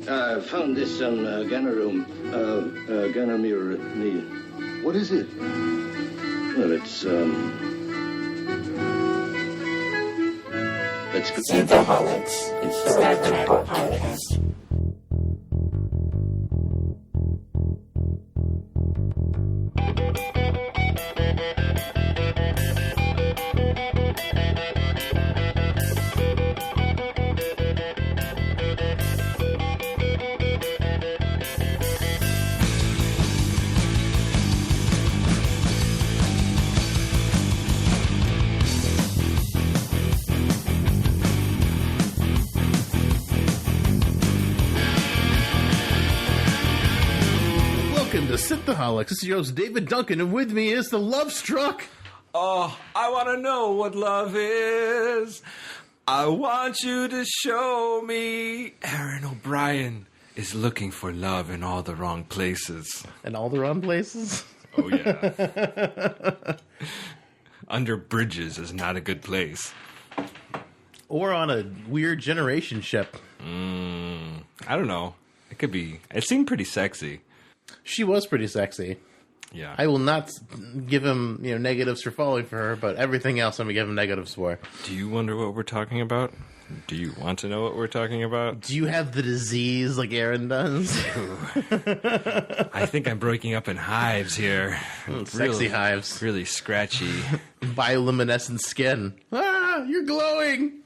I found this on Ganarum. Ganamir. What is it? Well, it's Synthaholics. It's Star Trek podcast. Synthaholics. This is your host, David Duncan, and with me is the Love Struck. Oh, I want to know what love is. I want you to show me. Aaron O'Brien is looking for love in all the wrong places. In all the wrong places? Oh, yeah. Under bridges is not a good place. Or on a weird generation ship. I don't know. It could be. It seemed pretty sexy. She was pretty sexy. Yeah. I will not give him, negatives for falling for her, but everything else I'm going to give him negatives for. Do you wonder what we're talking about? Do you want to know what we're talking about? Do you have the disease like Aaron does? I think I'm breaking up in hives here. Sexy hives. Really scratchy. Bioluminescent skin. Ah, you're glowing.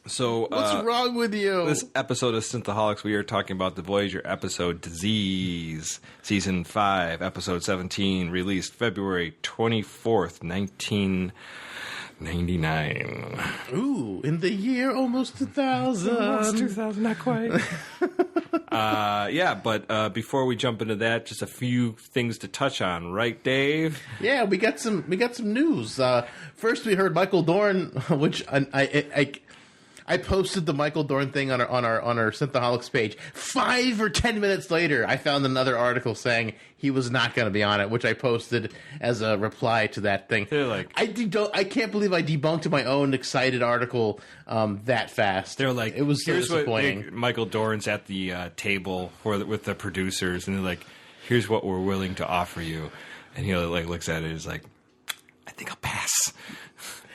So, what's wrong with you? This episode of Synthaholics, we are talking about the Voyager episode Disease, Season 5, Episode 17, released February 24th, 1999. Ooh, in the year almost 2000. Almost 2000, not quite. But before we jump into that, just a few things to touch on, right, Dave? Yeah, we got some news. First, we heard Michael Dorn, which I posted the Michael Dorn thing on our Synthaholics page. 5 or 10 minutes later, I found another article saying he was not going to be on it, which I posted as a reply to that thing. They're like, I can't believe I debunked my own excited article that fast. They're like, it was so disappointing. Michael Dorn's at the table with the producers, and they're like, "Here's what we're willing to offer you," and he looks at it, and is like, "I think I'll pass."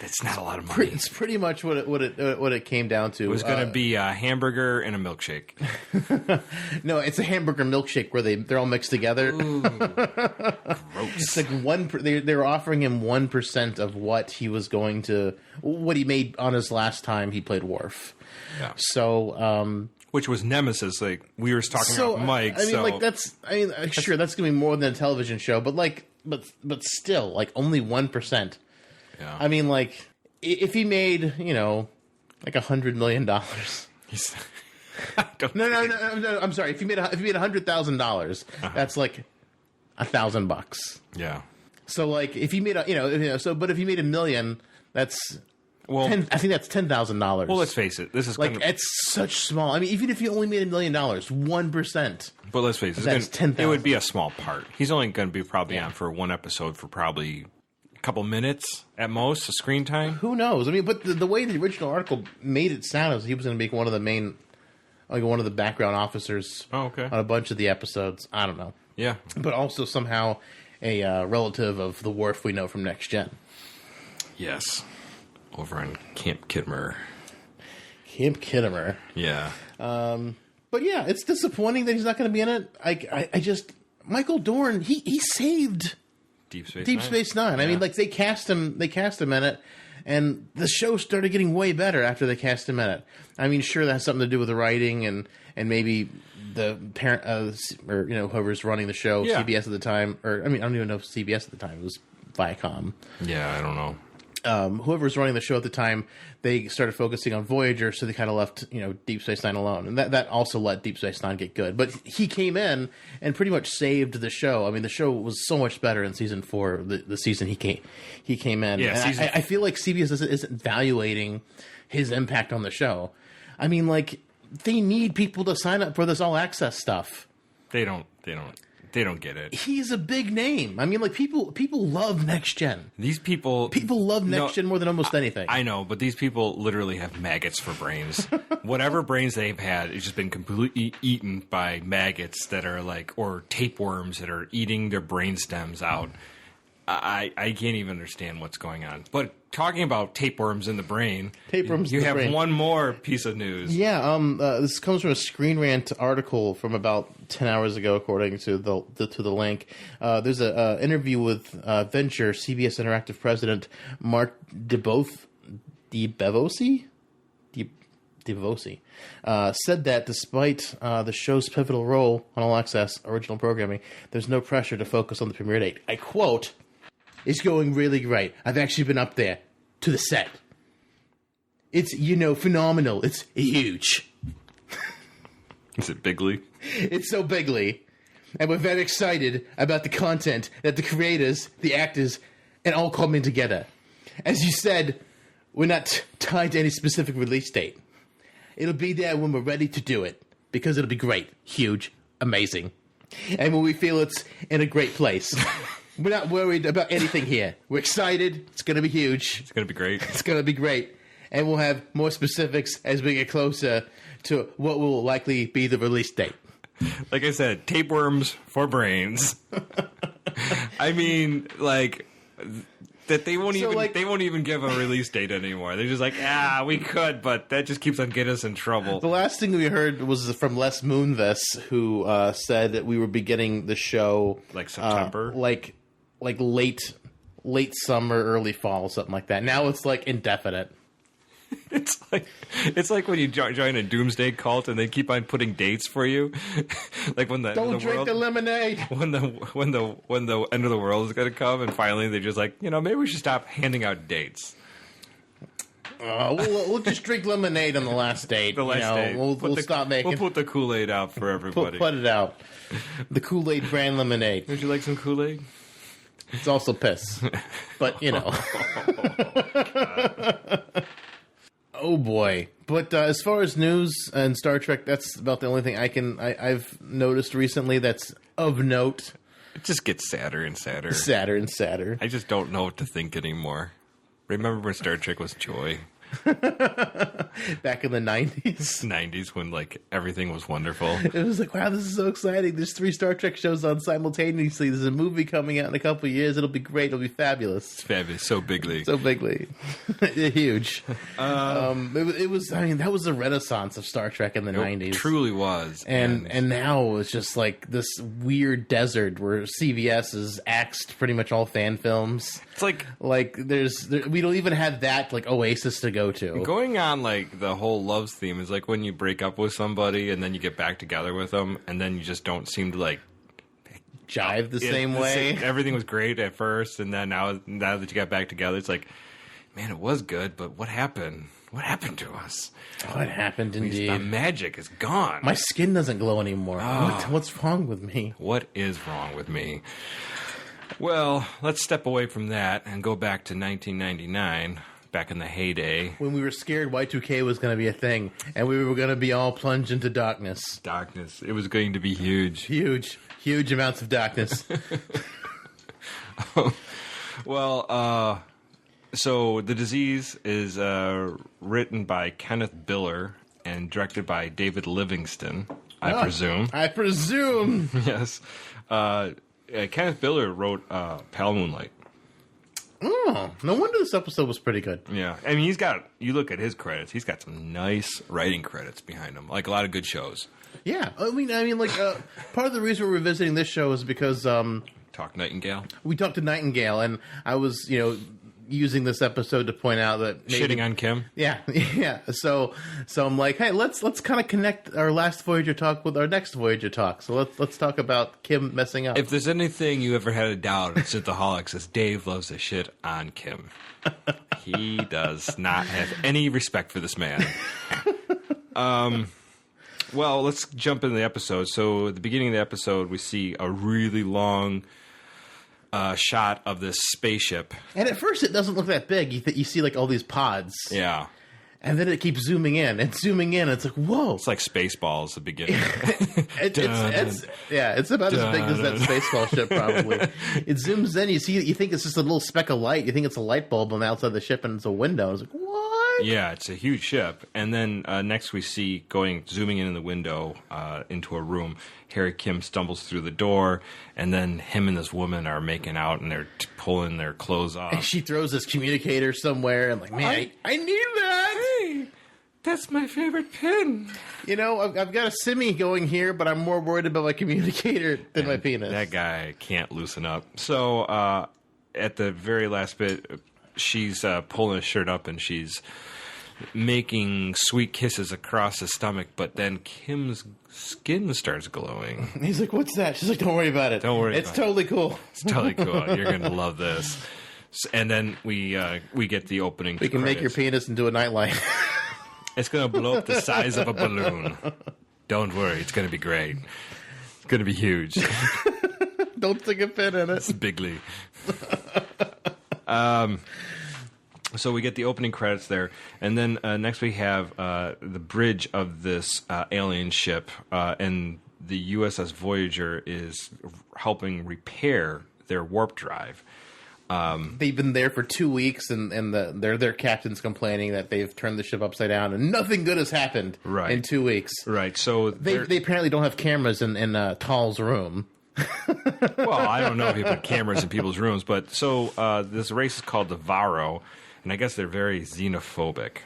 It's not a lot of money. It's pretty much what it came down to. It was going to be a hamburger and a milkshake. No, it's a hamburger milkshake where they're all mixed together. Ooh, gross. It's like they're offering him 1% of what he made on his last time he played Worf. Yeah. So, which was Nemesis. Like we were talking about Mike. Sure, that's going to be more than a television show, but still, only 1%. Yeah. I mean, if he made, $100 million. No. I'm sorry. If he made $100,000, that's $1,000. Yeah. So if he made but if he made $1 million, that's I think that's $10,000. Well, let's face it. This is it's such small. I mean, even if he only made $1 million, 1%. But let's face it. That's $10,000. It would be a small part. He's only going to be probably on for one episode for probably couple minutes at most of screen time. Who knows? I mean, but the way the original article made it sound is he was going to be one of the main, one of the background officers on a bunch of the episodes. I don't know. Yeah. But also somehow a relative of the Worf we know from Next Gen. Yes. Over on Camp Kittimer. Camp Kittimer. Yeah. But yeah, it's disappointing that he's not going to be in it. I just Michael Dorn, he saved Deep Space Nine. Yeah. I mean, they cast him in it, and the show started getting way better after they cast him in it. I mean, sure, that has something to do with the writing and maybe the parent or whoever's running the show, CBS at the time, or I don't even know if CBS at the time, it was Viacom. Yeah, I don't know. Whoever was running the show at the time, they started focusing on Voyager, so they kind of left, Deep Space Nine alone. And that also let Deep Space Nine get good. But he came in and pretty much saved the show. I mean, the show was so much better in Season 4, the season he came in. Yeah, and I feel like CBS isn't evaluating his impact on the show. I mean, they need people to sign up for this all-access stuff. They don't They don't get it. He's a big name. I mean, like, people love Next Gen. These people love Next Gen more than almost anything. I know, but these people literally have maggots for brains. Whatever brains they've had, it's just been completely eaten by maggots that are like, or tapeworms that are eating their brain stems out. I can't even understand what's going on. But talking about tapeworms in the brain, you have one more piece of news. Yeah, this comes from a Screen Rant article from about 10 hours ago, according to the link. There's an interview with Venture CBS Interactive president Mark DeBevosi said that despite the show's pivotal role on All Access original programming, there's no pressure to focus on the premiere date. I quote, "It's going really great. I've actually been up there to the set. It's, phenomenal. It's huge." Is it bigly? It's so bigly. And we're very excited about the content that the creators, the actors, and all coming together. As you said, we're not tied to any specific release date. It'll be there when we're ready to do it, because it'll be great, huge, amazing. And when we feel it's in a great place. We're not worried about anything here. We're excited. It's going to be huge. It's going to be great. It's going to be great. And we'll have more specifics as we get closer to what will likely be the release date. Like I said, tapeworms for brains. I mean, like, that they won't even give a release date anymore. They're just like, we could, but that just keeps on getting us in trouble. The last thing we heard was from Les Moonves, who said that we would be getting the show like September, like late summer, early fall, something like that. Now it's like indefinite. It's like when you join a doomsday cult and they keep on putting dates for you. Like when the drink the lemonade. When the end of the world is going to come, and finally they're just like, maybe we should stop handing out dates. We'll just drink lemonade on the last date. The last date. We'll stop making. We'll put the Kool-Aid out for everybody. Put it out. The Kool-Aid brand lemonade. Would you like some Kool-Aid? It's also piss, but Oh boy! But as far as news and Star Trek, that's about the only thing I've noticed recently that's of note. It just gets sadder and sadder. Sadder and sadder. I just don't know what to think anymore. Remember when Star Trek was joy? Back in the 90s. 90s when, like, everything was wonderful. It was like, wow, this is so exciting. There's 3 Star Trek shows on simultaneously. There's a movie coming out in a couple of years. It'll be great. It'll be fabulous. It's fabulous. So bigly. So bigly. Huge. It was, I mean, that was the renaissance of Star Trek in the 90s. It truly was. And now it's just like this weird desert where CBS has axed pretty much all fan films. It's like we don't even have that like Oasis to go to. Going on like the whole loves theme is like when you break up with somebody and then you get back together with them and then you just don't seem to like jive the same way. Everything was great at first, and then now that you got back together, it's like, man, it was good, but what happened? What happened to us? What happened indeed? The magic is gone. My skin doesn't glow anymore. What's wrong with me? What is wrong with me? Well, let's step away from that and go back to 1999, back in the heyday. When we were scared Y2K was going to be a thing, and we were going to be all plunged into darkness. Darkness. It was going to be huge. Huge amounts of darkness. Well, so The Disease is written by Kenneth Biller and directed by David Livingston, I presume. I presume. Yes. Kenneth Biller wrote Pale Moonlight. Oh, no wonder this episode was pretty good. Yeah. I mean, you look at his credits, he's got some nice writing credits behind him, like a lot of good shows. Yeah. I mean, like, part of the reason we're revisiting this show is because... Talk Nightingale? We talked to Nightingale, and I was, using this episode to point out that maybe, shitting on Kim. Yeah. So I'm like, hey, let's kind of connect our last Voyager talk with our next Voyager talk. So let's talk about Kim messing up. If there's anything you ever had a doubt in Synthaholics, is Dave loves to shit on Kim. He does not have any respect for this man. Well, let's jump into the episode. So at the beginning of the episode, we see a really long shot of this spaceship. And at first, it doesn't look that big. You see, like, all these pods. Yeah. And then it keeps zooming in and zooming in. It's like, whoa. It's like Spaceballs at the beginning. It's about as big as that Spaceball ship, probably. It zooms in. You think it's just a little speck of light. You think it's a light bulb on the outside of the ship, and it's a window. It's like, what? Yeah, it's a huge ship. And then next we see zooming in the window into a room. Harry Kim stumbles through the door, and then him and this woman are making out, and they're pulling their clothes off. And she throws this communicator somewhere, and like, man, I need that. Hey, that's my favorite pin. You know, I've got a simi going here, but I'm more worried about my communicator than my penis. That guy can't loosen up. So at the very last bit, she's pulling his shirt up, and she's making sweet kisses across his stomach, but then Kim's skin starts glowing. He's like, what's that? She's like, don't worry about it. Don't worry It's totally cool. It's totally cool. You're going to love this. And then we get the opening We can credits. make your penis into a nightlight. It's going to blow up the size of a balloon. Don't worry. It's going to be great. It's going to be huge. Don't stick a pin in it. It's bigly. So we get the opening credits there, and then next we have the bridge of this alien ship, and the USS Voyager is helping repair their warp drive. They've been there for 2 weeks, and their captain's complaining that they've turned the ship upside down, and nothing good has happened in 2 weeks. Right. So they apparently don't have cameras in Tall's room. Well, I don't know if you put cameras in people's rooms, but so this race is called the Varro, and I guess they're very xenophobic.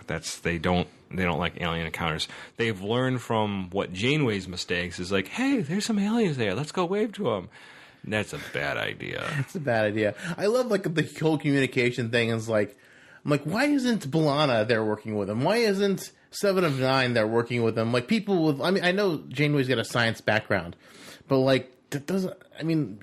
They don't like alien encounters. They've learned from what Janeway's mistakes is like, hey, there's some aliens there. Let's go wave to them. That's a bad idea. It's a bad idea. I love like the whole communication thing. Is like, I'm like, why isn't B'Elanna there working with him? Why isn't 7 of 9 there working with him? Like people with, I mean, I know Janeway's got a science background, but like, that doesn't. I mean,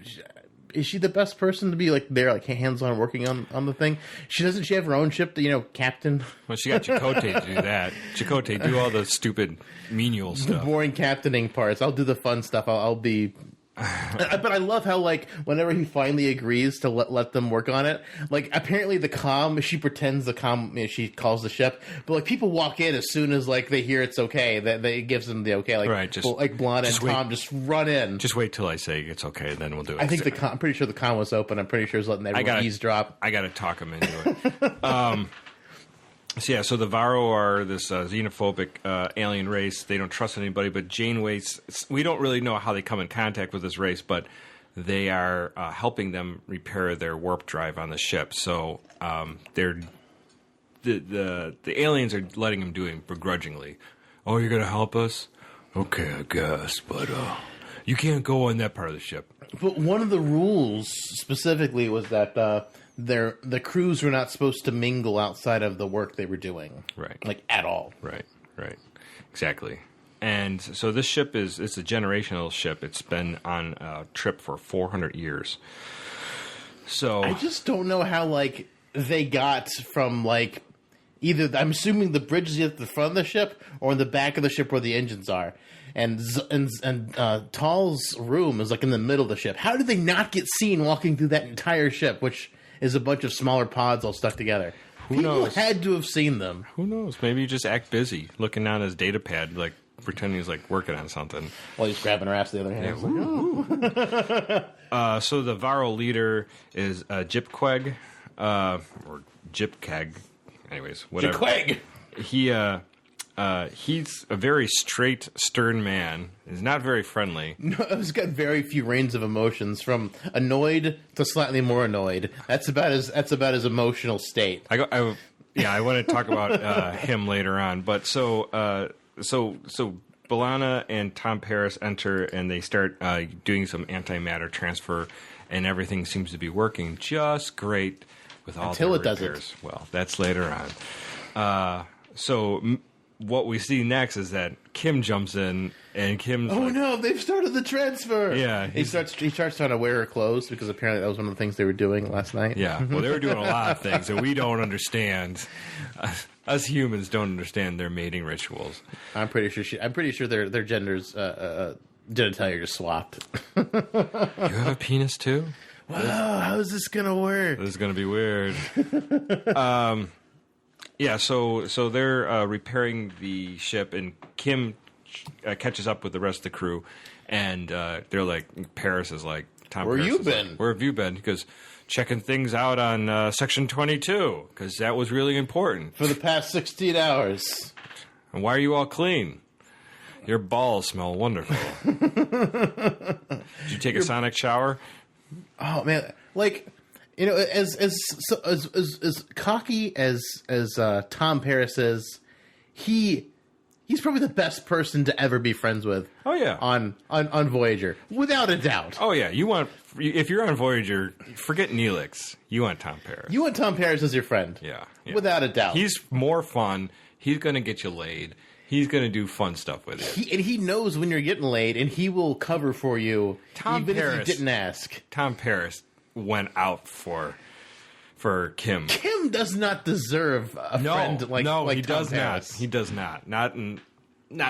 is she the best person to be like there, like hands on working on the thing? She have her own ship, captain. Well, she got Chakotay to do that. Chakotay, do all the stupid menial The stuff. boring captaining parts. I'll do the fun stuff. I'll be. But I love how, like, whenever he finally agrees to let them work on it, like, apparently the comm, she pretends the comm, she calls the ship, but, like, people walk in as soon as, like, they hear it's okay, that it gives them the okay, like, right, like Blonde and Tom just run in. Just wait till I say it's okay, then we'll do it. I think I'm pretty sure the comm was open. I'm pretty sure it's letting everyone eavesdrop. I got to talk them into it. So the Varro are this xenophobic alien race. They don't trust anybody, but Janeway's... We don't really know how they come in contact with this race, but they are helping them repair their warp drive on the ship. So the aliens are letting them do it begrudgingly. Oh, you're going to help us? Okay, I guess, but you can't go on that part of the ship. But one of the rules specifically was that... the crews were not supposed to mingle outside of the work they were doing. Right. Like, at all. Right. Exactly. And so this ship it's a generational ship. It's been on a trip for 400 years. So I just don't know how, like, they got from, like, either... I'm assuming the bridge is at the front of the ship or in the back of the ship where the engines are. And Tall's room is, like, in the middle of the ship. How did they not get seen walking through that entire ship, which... is a bunch of smaller pods all stuck together. People knows? Had to have seen them. Who knows? Maybe you just act busy, looking down his data pad, like pretending he's like working on something. While he's grabbing her ass the other hand. So the Varro leader is Jipqueg, or Jipkeg. Anyways, whatever. Jipqueg! He's a very straight, stern man. He's not very friendly. No, he's got very few range of emotions, from annoyed to slightly more annoyed. That's about his emotional state. I want to talk about him later on. But so B'Elanna and Tom Paris enter, and they start doing some antimatter transfer, and everything seems to be working just great with all until the it repairs. doesn't. Well, that's later on. What we see next is that Kim jumps in, and Kim's no, they've started the transfer. Yeah, he starts trying to wear her clothes, because apparently that was one of the things they were doing last night. Yeah, well, they were doing a lot of things that we don't understand. Us humans don't understand their mating rituals. I'm pretty sure their genders genitalia just swapped. You have a penis too? Wow, how is this gonna work? This is gonna be weird. Yeah, so they're repairing the ship, and Kim catches up with the rest of the crew, and they're like, Paris is like, Tom Where Paris you is been? Like, where have you been? He goes, checking things out on Section 22, because that was really important. For the past 16 hours. And why are you all clean? Your balls smell wonderful. Did you take a sonic shower? Oh man, like, you know, as cocky as Tom Paris is, he's probably the best person to ever be friends with. Oh yeah, on Voyager, without a doubt. Oh yeah, if you're on Voyager, forget Neelix. You want Tom Paris. You want Tom Paris as your friend. Yeah. Without a doubt. He's more fun. He's going to get you laid. He's going to do fun stuff with you. He knows when you're getting laid, and he will cover for you, Tom even Paris, if you didn't ask. Tom Paris went out for Kim. Kim does not deserve a friend like he Tom does Paris. not. He does not. Not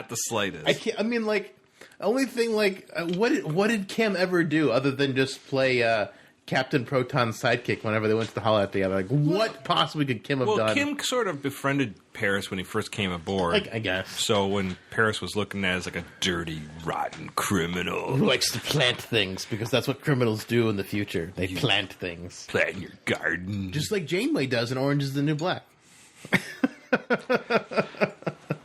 the slightest. I mean, like, only thing, like, what did Kim ever do other than just play Captain Proton's sidekick whenever they went to the holodeck together? Like, what possibly could Kim have done? Well, Kim sort of befriended Paris when he first came aboard. I guess. So when Paris was looking at it as like a dirty, rotten criminal. Who likes to plant things, because that's what criminals do in the future. They plant things. Plant your garden. Just like Janeway does in Orange is the New Black.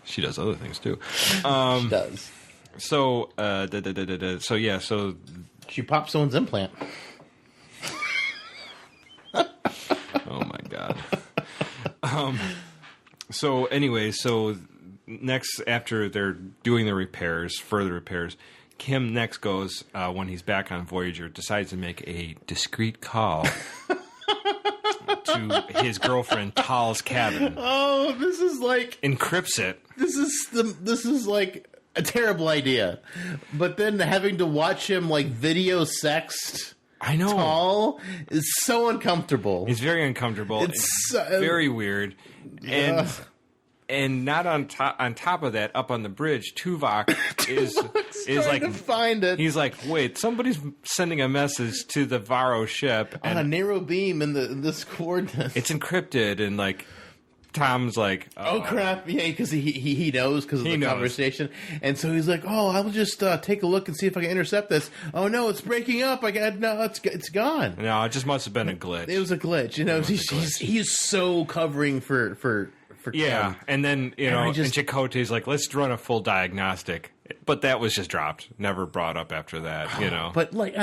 She does other things, too. She does. So, so she pops someone's implant. Oh my god. So anyway, next, after they're doing the further repairs, Kim next goes, when he's back on Voyager, decides to make a discreet call to his girlfriend Tal's cabin. Oh, this is like, encrypts it. This is like a terrible idea. But then having to watch him like video sext. I know. Tal is so uncomfortable. It's very uncomfortable. It's very weird. And not on top of that, up on the bridge, Tuvok is like to find it. He's like, wait, somebody's sending a message to the Varro ship on a narrow beam in this coordinates. It's encrypted, and like Tom's like, oh crap, yeah, because he knows because of the conversation, and so he's like, oh, I'll just take a look and see if I can intercept this. Oh no, it's breaking up. It's gone. No, it just must have been a glitch. It was a glitch. You know, he's so covering for yeah, Kim. and then and Chakotay's like, let's run a full diagnostic, but that was just dropped, never brought up after that. You know, but like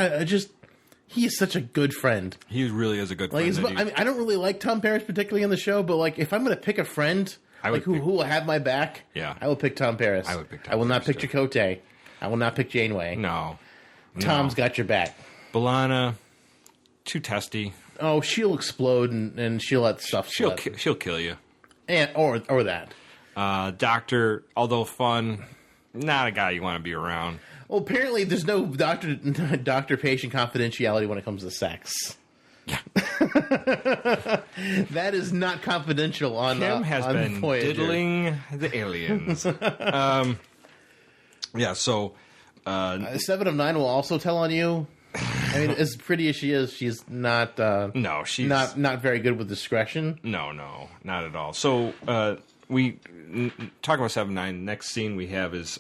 he is such a good friend. He really is a good friend. I mean, I don't really like Tom Paris particularly in the show, but like if I'm going to pick a friend, who will have my back, yeah, I will pick Tom Paris. I would pick Tom I will not Paris pick Chakotay. I will not pick Janeway. No. Tom's got your back. B'Elanna, too testy. Oh, she'll explode and she'll let stuff She'll kill you. And or that. Doctor, although fun, not a guy you want to be around. Well, apparently there's no doctor-patient confidentiality when it comes to sex. Yeah. That is not confidential on Kim has been Voyager. diddling the aliens. Yeah, so 7 of 9 will also tell on you. I mean, as pretty as she is, she's not. No, she's not very good with discretion. No, not at all. So we talk about 7-9. Next scene we have is.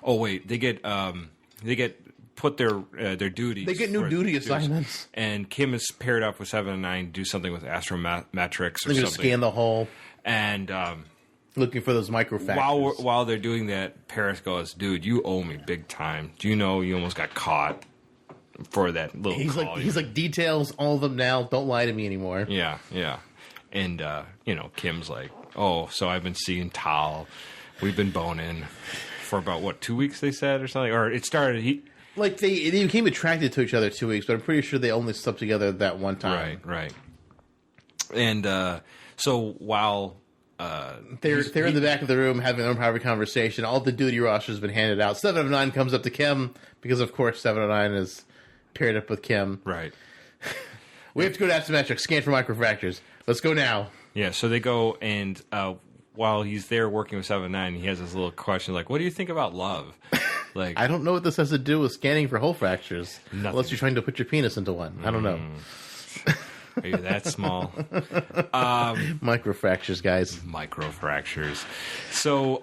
Oh wait, they get put their duties. They get new duty assignments. And Kim is paired up with 7 and 9 to do something with astrometrics or something. They're scan the hull and looking for those microfactors. While they're doing that, Paris goes, "Dude, you owe me big time. Do you know you almost got caught for that little?" He's like, details all of them now. Don't lie to me anymore. Yeah. And Kim's like, "Oh, so I've been seeing Tal. We've been boning." For about 2 weeks they said or something, or it started. They became attracted to each other 2 weeks, but I'm pretty sure they only slept together that one time. Right. And so while they're in the back of the room having their private conversation, all the duty roster's been handed out. 7 of 9 comes up to Kim because of course 7 of 9 is paired up with Kim. Right. We have to go to astrometrics, scan for microfractures. Let's go now. Yeah. So they go and. While he's there working with 7-9, he has this little question like, what do you think about love? Like, I don't know what this has to do with scanning for hole fractures. Nothing. Unless you're trying to put your penis into one. I don't know. Are you that small? Microfractures, guys. Microfractures. So,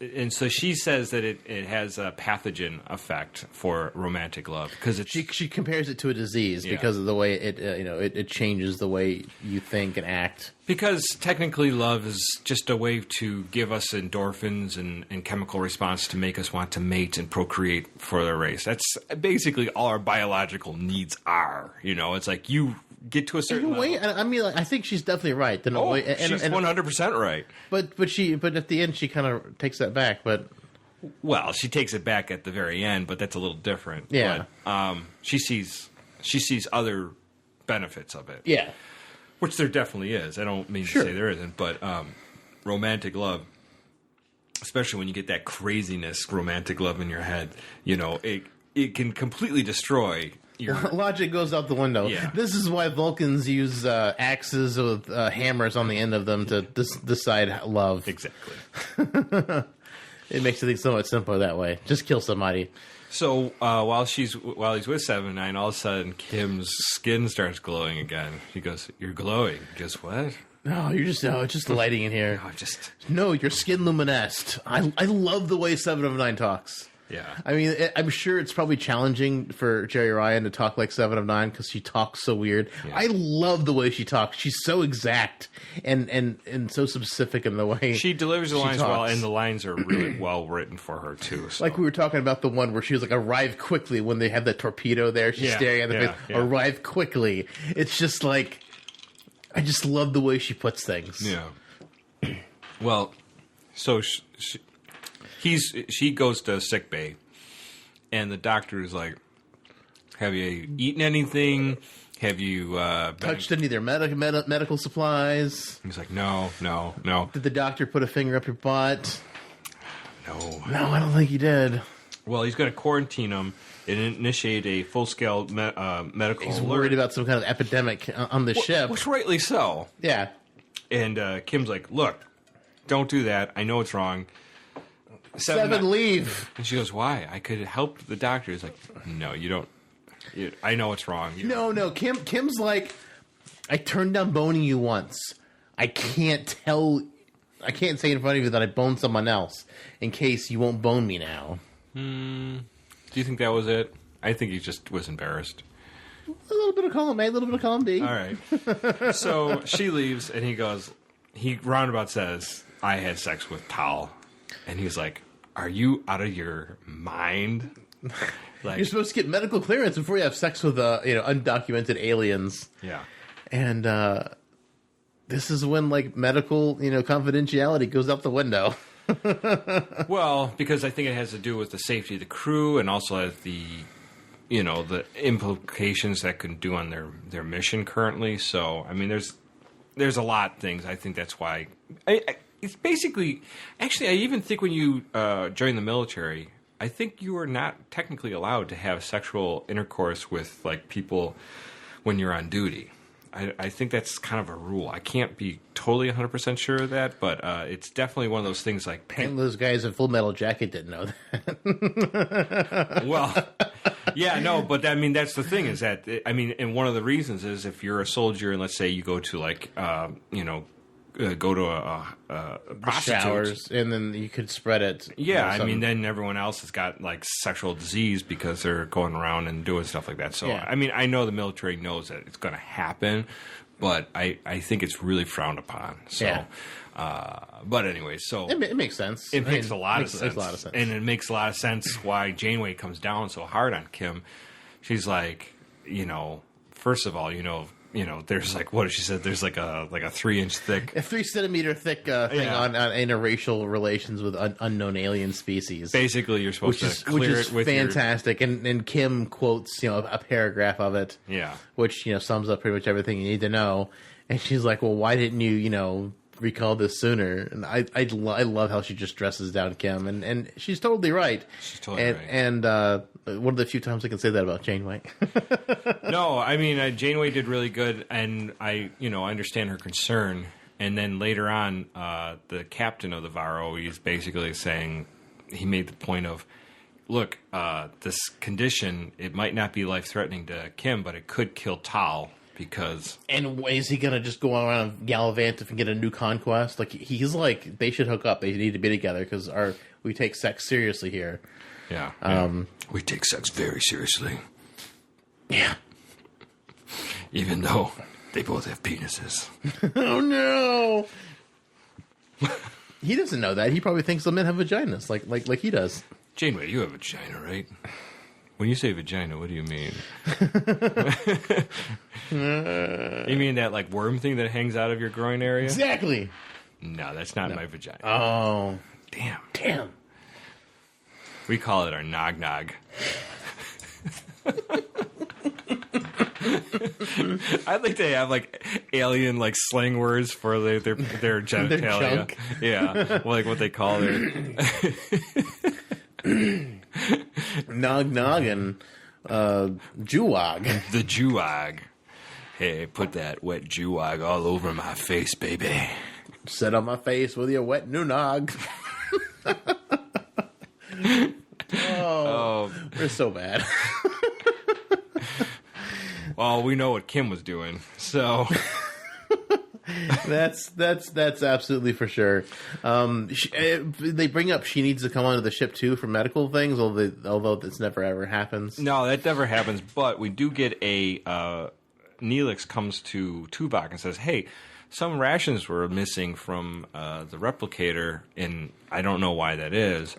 and so she says that it has a pathogen effect for romantic love because She compares it to a disease because of the way it changes the way you think and act. Because technically love is just a way to give us endorphins and chemical response to make us want to mate and procreate for the race. That's basically all our biological needs are. It's like you get to a certain level. I mean, I think she's definitely right. She's 100% right. But at the end she kind of takes that back. But well, she takes it back at the very end, but that's a little different. Yeah. But, she sees other benefits of it. Yeah. Which there definitely is. I don't mean to say there isn't, but romantic love, especially when you get that craziness romantic love in your head, it can completely destroy your logic goes out the window. Yeah. This is why Vulcans use axes with hammers on the end of them to decide love. Exactly. It makes it so much simpler that way. Just kill somebody. So while he's with 7-9, all of a sudden Kim's skin starts glowing again. He goes, "You're glowing." He goes, "What?" No, it's just lighting in here. No, your skin luminesced. I love the way 7 of 9 talks. Yeah. I mean, I'm sure it's probably challenging for Jerry Ryan to talk like 7 of 9 because she talks so weird. Yeah. I love the way she talks. She's so exact and so specific in the way she delivers the lines talks. well, and the lines are really well written for her too. So. Like we were talking about the one where she was like, "Arrive quickly" when they have that torpedo there. She's staring at the face. Yeah. "Arrive quickly." It's just like, I just love the way she puts things. Yeah. Well, so she goes to sick bay, and the doctor is like, "Have you eaten anything? Have you touched any of their medical supplies?" He's like, No. Did the doctor put a finger up your butt? No, I don't think he did. Well, he's going to quarantine him and initiate a full-scale medical He's alert. worried about some kind of epidemic on the ship. Which rightly so. Yeah. And Kim's like, "Look, don't do that. I know it's wrong. 7, leave." And she goes, "Why? I could help the doctor." He's like, "No, you don't. I know it's wrong." No. Kim's like, "I turned down boning you once. I can't say in front of you that I boned someone else in case you won't bone me now." Do you think that was it? I think he just was embarrassed. A little bit of column A, a little bit of column B. All right. So she leaves, and he roundabout says, "I had sex with Tal." And he's like, "Are you out of your mind?" Like, you're supposed to get medical clearance before you have sex with undocumented aliens. Yeah. And this is when medical confidentiality goes out the window. Well, because I think it has to do with the safety of the crew, and also the implications that can do on their mission currently. So I mean, there's a lot of things. I think that's why it's basically. Actually, I even think when you join the military, I think you are not technically allowed to have sexual intercourse with people when you're on duty. I think that's kind of a rule. I can't be totally 100% sure of that, but it's definitely one of those things like... Apparently those guys in Full Metal Jacket didn't know that. Well, yeah, no, but I mean, that's the thing is that, and one of the reasons is if you're a soldier and let's say you go to go to a prostitute. Showers, and then you could spread it. Yeah, I mean, then everyone else has got sexual disease because they're going around and doing stuff like that. So, yeah. I mean, I know the military knows that it's going to happen, but I think it's really frowned upon. So, yeah. But anyway, so it makes sense. It makes a lot of sense. Makes a lot of sense, and it makes a lot of sense why Janeway comes down so hard on Kim. She's like, first of all, there's what did she said? There's a 3-inch thick, a 3 centimeter thick thing on interracial relations with unknown alien species. Basically, you're supposed to clear it with fantastic. And Kim quotes a paragraph of it. Yeah, which sums up pretty much everything you need to know. And she's like, "Well, why didn't you recall this sooner?" And I love how she just dresses down Kim, and she's totally right. She's totally right. And one of the few times I can say that about Janeway. No, I mean Janeway did really good, and I understand her concern. And then later on, the captain of the Varro is basically saying he made the point of, look, this condition, it might not be life threatening to Kim, but it could kill Tal. because... And is he going to just go around and gallivant and get a new conquest? Like, he's like, they should hook up. They need to be together because we take sex seriously here. Yeah. We take sex very seriously. Yeah. Even though they both have penises. Oh, no. He doesn't know that. He probably thinks the men have vaginas, like he does. Janeway, you have a vagina, right? When you say vagina, what do you mean? You mean that like worm thing that hangs out of your groin area? Exactly. No, that's not my vagina. Oh. Damn. We call it our nog-nog. I'd like to have like alien like slang words for their genitalia. Their junk. Yeah, like what they call their nog and jewog. The jewog. Hey, put that wet jewog all over my face, baby. Sit on my face with your wet new nog. Oh, we're so bad. Well, we know what Kim was doing, so that's absolutely for sure. They bring up she needs to come onto the ship too for medical things, although this never ever happens. No, that never happens. But we do get a Neelix comes to Tuvok and says, "Hey, some rations were missing from the replicator, and I don't know why that is."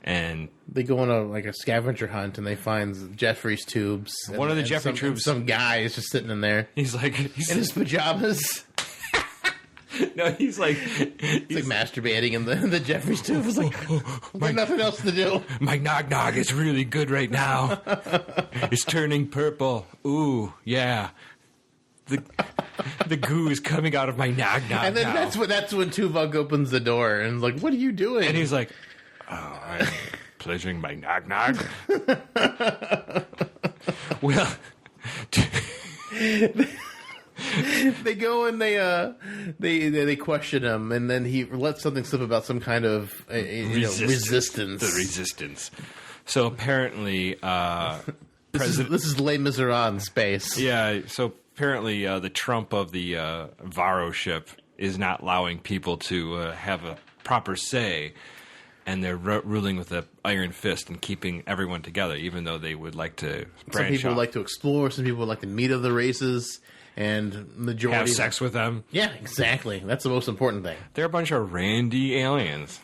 And they go on a scavenger hunt, and they find Jeffrey's tubes. One of the Jeffrey tubes. Some guy is just sitting in there. He's in his pajamas. No, he's like masturbating in the Jeffrey's tube. It's like, there's nothing else to do. My nog-nog is really good right now. It's turning purple. Ooh, yeah. The goo is coming out of my nog-nog. And then now. that's when Tuvok opens the door and is like, "What are you doing?" And he's like, "Oh, I'm pleasuring my nog-nog." Well, they go and they question him, and then he lets something slip about some kind of resistance. The resistance. So apparently, this is Les Miserables in space. Yeah. So apparently, the Trump of the Varro ship is not allowing people to have a proper say, and they're ruling with an iron fist and keeping everyone together, even though they would like to branch Some people off. would like to explore. Some people would like to meet other races. And majority have sex with them. Yeah, exactly. That's the most important thing. They're a bunch of randy aliens.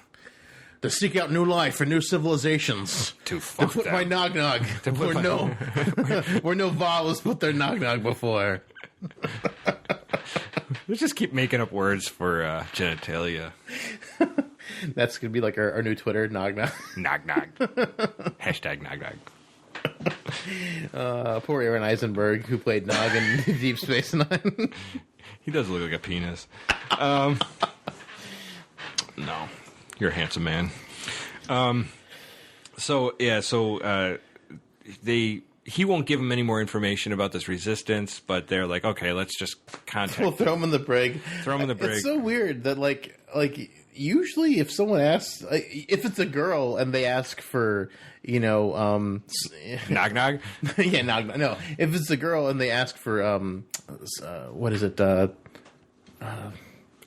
To seek out new life for new civilizations. To put my nog-nog where no vows put their nog-nog before. Let's just keep making up words for genitalia. That's going to be like our new Twitter, nog-nog. Nog-nog. Hashtag nog-nog. Poor Aaron Eisenberg, who played Nog in Deep Space Nine. He does look like a penis. No, you're a handsome man. He won't give him any more information about this resistance, but they're like, okay, let's just contact. We'll throw him in the brig. It's so weird that like usually if someone asks, if it's a girl and they ask for, nog-nog? Yeah, nog-nog. No, if it's a girl and they ask for, what is it?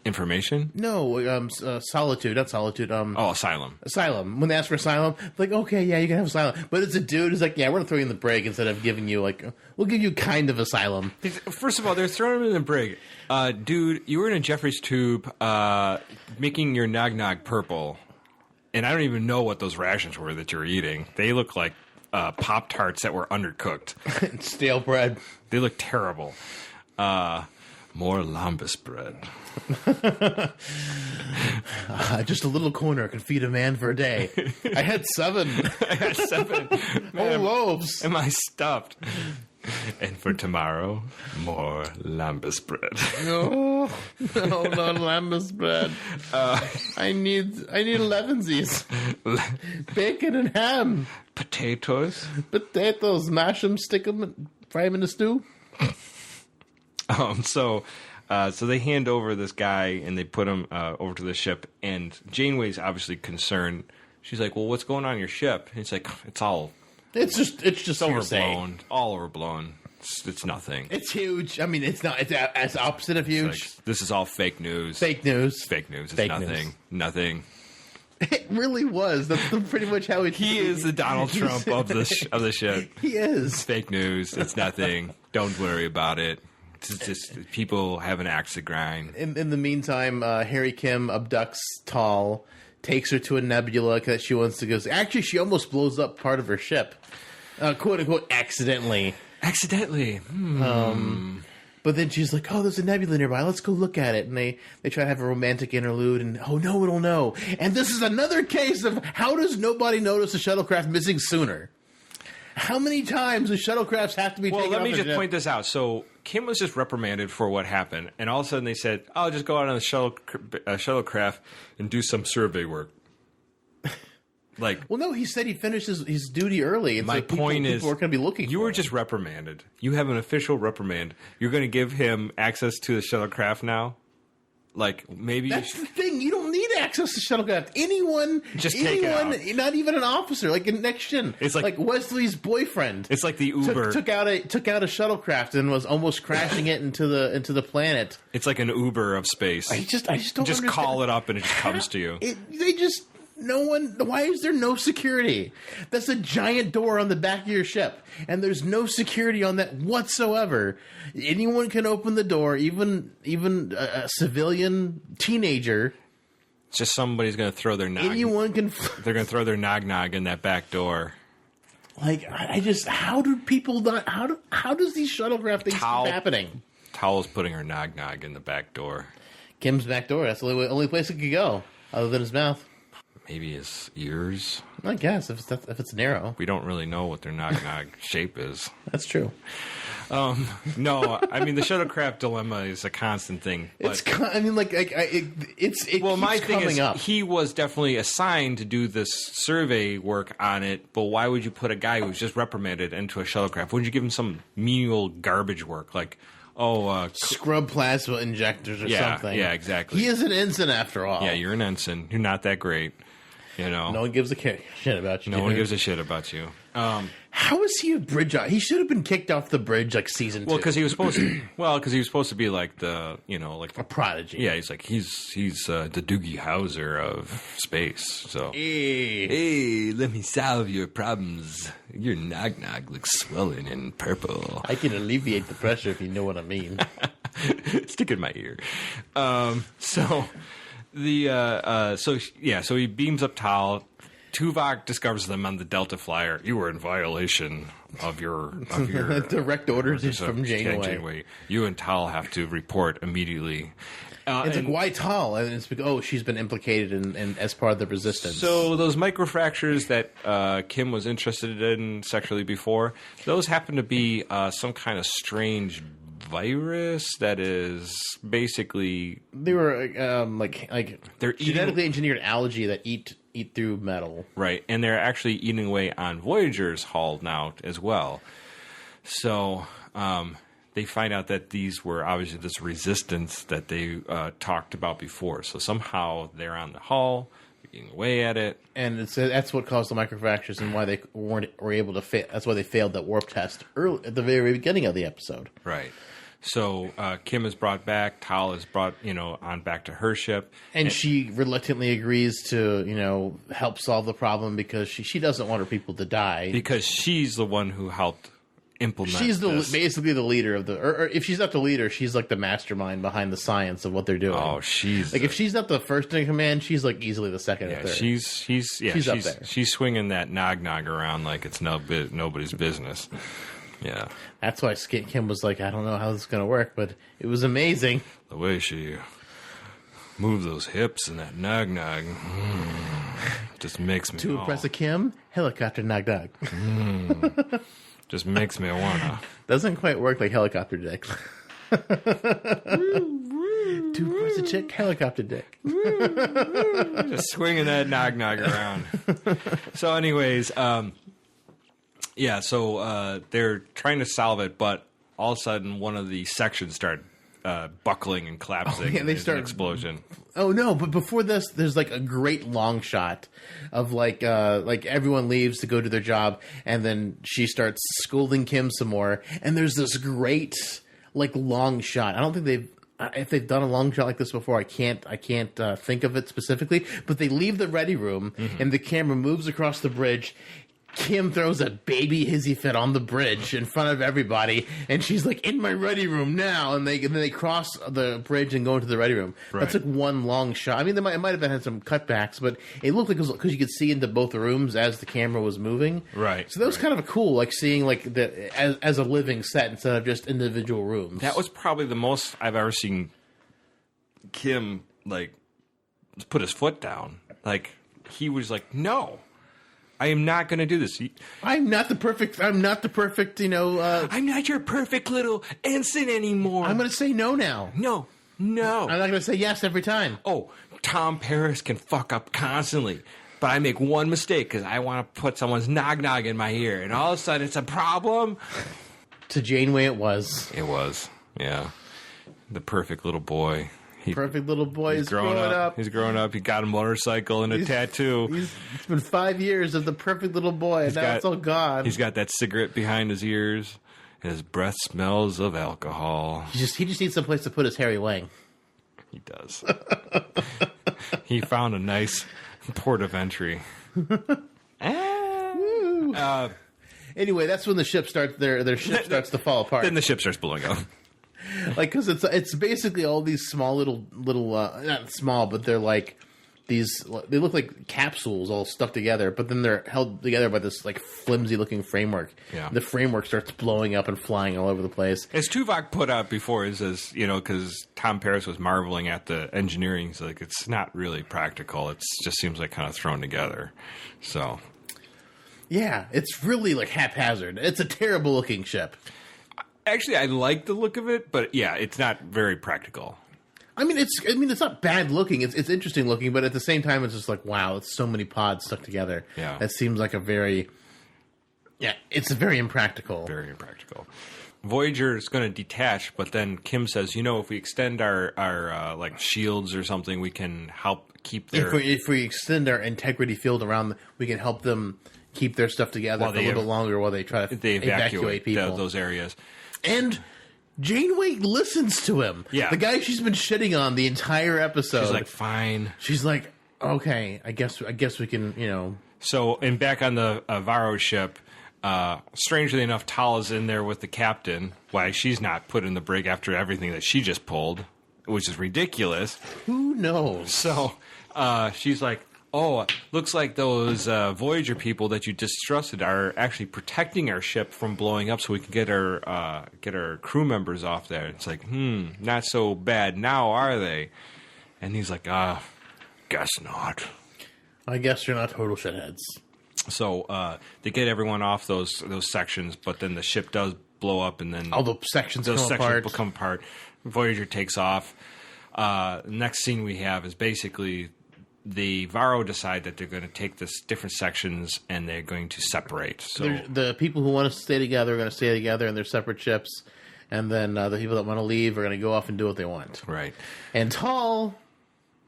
Information? No, solitude, not solitude. Asylum. Asylum. When they ask for asylum, like, okay, yeah, you can have asylum. But it's a dude who's like, yeah, we're going to throw you in the brig instead of giving you, we'll give you kind of asylum. First of all, they're throwing him in the brig. Dude, you were in a Jeffrey's tube making your nog-nog purple. And I don't even know what those rations were that you're eating. They look like Pop-Tarts that were undercooked. Stale bread. They look terrible. More lambus bread. Just a little corner can feed a man for a day. I had 7. Man, whole loaves. Am I stuffed? And for tomorrow, more lambus bread. No, not lambus bread. I need 11sies. Bacon and ham. Potatoes, mash them, stick them, fry them in a stew. So they hand over this guy and they put him over to the ship. And Janeway's obviously concerned. She's like, "Well, what's going on your ship?" And it's like, it's just overblown, all overblown. It's nothing. It's huge. I mean, it's not. It's as opposite of huge. Like, this is all fake news. Fake news. Fake news. It's Fake nothing. news. Nothing. It really was. That's pretty much how He is the Donald Trump of the shit. He is. It's fake news. It's nothing. Don't worry about it. It's just people have an axe to grind. In the meantime, Harry Kim abducts Tal, takes her to a nebula because she wants to go. Actually, she almost blows up part of her ship, quote unquote, accidentally. Accidentally. But then she's like, "Oh, there's a nebula nearby. Let's go look at it." And they try to have a romantic interlude, and oh no, it'll know. And this is another case of how does nobody notice a shuttlecraft missing sooner? How many times do shuttlecrafts have to be taken off? Well, let me just ship? point this out. So Kim was just reprimanded for what happened, and all of a sudden they said, "I'll just go out on the shuttlecraft and do some survey work." Like, well, no, he said he finished his duty early. And my so point is, people are going to be looking. You for were him. just reprimanded. You have an official reprimand. You're going to give him access to the shuttlecraft now. Like, maybe That's the thing. You don't need access to shuttlecraft. Anyone, take it out. Not even an officer, like in Next Gen. It's like Wesley's boyfriend. It's like the Uber took out a shuttlecraft and was almost crashing it into the planet. It's like an Uber of space. I just don't just understand. call it up and it just comes to you. No one. Why is there no security? That's a giant door on the back of your ship, and there's no security on that whatsoever. Anyone can open the door, even a civilian teenager. It's just somebody's going to throw their nog. Anyone can. They're going to throw their nog in that back door. Like, how do people not? How does these shuttlecraft things keep happening? Towel's putting her nog in the back door. Kim's back door. That's the only place it could go, other than his mouth. Maybe his ears. I guess if it's narrow. We don't really know what their nog shape is. That's true. No, I mean the shuttlecraft dilemma is a constant thing. But, my thing is, up. He was definitely assigned to do this survey work on it. But why would you put a guy who's just reprimanded into a shuttlecraft? Wouldn't you give him some menial garbage work like? Scrub plasma injectors or something. Yeah, exactly. He is an ensign after all. Yeah, you're an ensign. You're not that great. You know, no one gives a shit about you. No one gives a shit about you. How is he a bridge? He should have been kicked off the bridge like season 2. Well, because he was supposed to. Because he was supposed to be like the, like a prodigy. Yeah, he's the Doogie Howser of space. So hey, let me solve your problems. Your nog looks swollen and purple. I can alleviate the pressure if you know what I mean. Stick it in my ear. So he beams up Tal. Tuvok discovers them on the Delta Flyer. You were in violation of your direct orders from Janeway. You and Tal have to report immediately. It's like, why Tal? And it's like, she's been implicated in as part of the resistance. So those microfractures that Kim was interested in sexually before, those happen to be some kind of strange virus that is basically they were they're genetically engineered algae that eat through metal, right? And they're actually eating away on Voyager's hull now as well. So they find out that these were obviously this resistance that they talked about before. So somehow they're on the hull, eating away at it, and that's what caused the microfractures and why they were able to fail. That's why they failed that warp test early at the very beginning of the episode, right? So Kim is brought back. Tal is brought, on back to her ship, and she reluctantly agrees to, help solve the problem because she doesn't want her people to die. Because she's the one who helped implement. She's basically the leader of or if she's not the leader, she's like the mastermind behind the science of what they're doing. Oh, she's like if she's not the first in command, she's like easily the second or third. She's up there. She's swinging that nog around like it's nobody's business. Yeah. That's why Kim was like, I don't know how this is going to work, but it was amazing. The way she moved those hips and that nog just makes me... To impress a Kim, helicopter nog. Just makes me wanna... Doesn't quite work like helicopter dick. To impress a chick, helicopter dick. Just swinging that nog around. So anyways... so they're trying to solve it, but all of a sudden one of the sections started buckling and collapsing. and they start an explosion. Oh no! But before this, there's like a great long shot of like everyone leaves to go to their job, and then she starts scolding Kim some more. And there's this great like long shot. I don't think if they've done a long shot like this before. I can't think of it specifically. But they leave the ready room, and the camera moves across the bridge. Kim throws a baby hissy fit on the bridge in front of everybody, and she's like, "In my ready room now!" And then they cross the bridge and go into the ready room. Right. That's like one long shot. I mean, it might have been had some cutbacks, but it looked like it was because you could see into both the rooms as the camera was moving. Right. So that was kind of cool, like seeing like as a living set instead of just individual rooms. That was probably the most I've ever seen Kim like put his foot down. Like he was like, "No. I am not going to do this. I'm not the perfect. I'm not your perfect little ensign anymore. I'm going to say no now. No. I'm not going to say yes every time. Oh, Tom Paris can fuck up constantly, but I make one mistake because I want to put someone's nog in my ear, and all of a sudden it's a problem." To Janeway, it was. It was, yeah. The perfect little boy. Perfect little boy is growing up. He's growing up. He got a motorcycle and a tattoo. It's been 5 years of the perfect little boy, and now it's all gone. He's got that cigarette behind his ears. His breath smells of alcohol. He just needs some place to put his Harry Wang. He does. He found a nice port of entry. Anyway, that's when the ship starts. Their ship starts to fall apart. Then the ship starts blowing up. Like, because it's basically all these small little not small, but they're like these. They look like capsules all stuck together, but then they're held together by this like flimsy looking framework. Yeah. The framework starts blowing up and flying all over the place. As Tuvok put out before, he says, because Tom Paris was marveling at the engineering, he's like, it's not really practical. It just seems like kind of thrown together. So, yeah, it's really like haphazard. It's a terrible looking ship. Actually, I like the look of it, but yeah, it's not very practical. I mean, it's not bad looking. It's interesting looking, but at the same time, it's just like, wow, it's so many pods stuck together. Yeah, that seems like it's very impractical. Very impractical. Voyager is going to detach, but then Kim says, if we extend our like shields or something, we can help keep their. If we extend our integrity field around them, we can help them keep their stuff together for a little longer while they try to evacuate people. Those areas. And Janeway listens to him. Yeah. The guy she's been shitting on the entire episode. She's like, fine. She's like, okay, I guess we can, So, and back on the Varro ship, strangely enough, Tala's in there with the captain. Why she's not put in the brig after everything that she just pulled, which is ridiculous. Who knows? So, she's like, oh, looks like those Voyager people that you distrusted are actually protecting our ship from blowing up, so we can get our crew members off there. It's like, not so bad now, are they? And he's like, guess not. I guess you're not total shitheads. So they get everyone off those sections, but then the ship does blow up, and then all the sections become apart. Voyager takes off. Next scene we have is basically the Varro decide that they're going to take this different sections and they're going to separate. So the people who want to stay together are going to stay together in their separate ships, and then the people that want to leave are going to go off and do what they want. Right. And Tal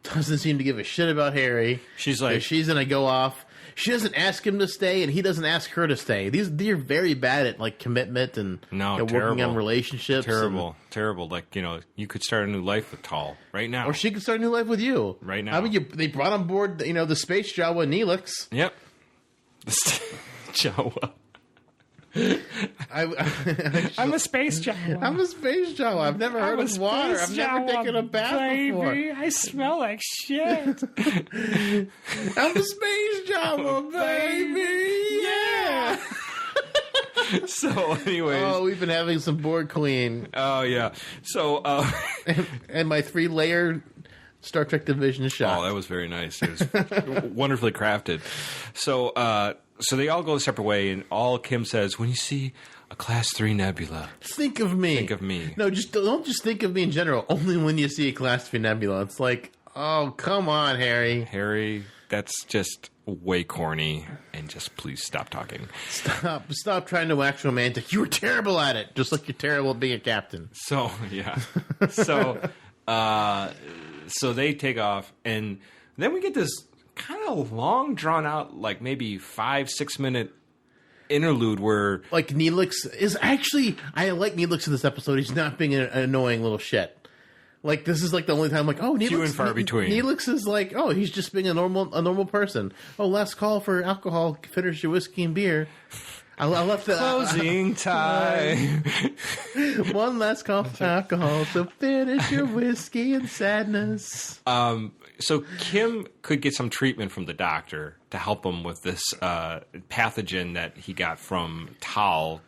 doesn't seem to give a shit about Harry. She's like, she's going to go off. She doesn't ask him to stay, and he doesn't ask her to stay. They're very bad at like commitment and working on relationships. Terrible. Like you could start a new life with Tal right now, or she could start a new life with you right now. I mean, they brought on board the space Jawa Neelix. Yep, Jawa. I'm a space Jawa. I'm a space Jawa. I've never heard of water. I've never taken a bath before. I smell like shit. I'm a space Jawa, baby. Yeah. So, anyways. We've been having some Borg Queen. Oh, yeah. So, and my 3-layer Star Trek Division shot. Oh, that was very nice. It was wonderfully crafted. So they all go a separate way, and all Kim says, when you see a Class 3 nebula, think of me. Think of me. No, don't just think of me in general. Only when you see a Class 3 nebula. It's like, oh, come on, Harry. Harry, that's just way corny, and just please stop talking. Stop trying to wax romantic. You were terrible at it, just like you're terrible at being a captain. So, yeah. So they take off, and then we get this kind of long, drawn-out, like maybe 5-6 minute interlude where... Like, Neelix is actually... I like Neelix in this episode. He's not being an annoying little shit. Like, this is like the only time, like, oh, Neelix... Few and far between. Neelix is like, oh, he's just being a normal person. Oh, last call for alcohol. Finish your whiskey and beer. I left the... Closing time. One last call for alcohol. So finish your whiskey and sadness. So Kim could get some treatment from the doctor to help him with this pathogen that he got from Tal,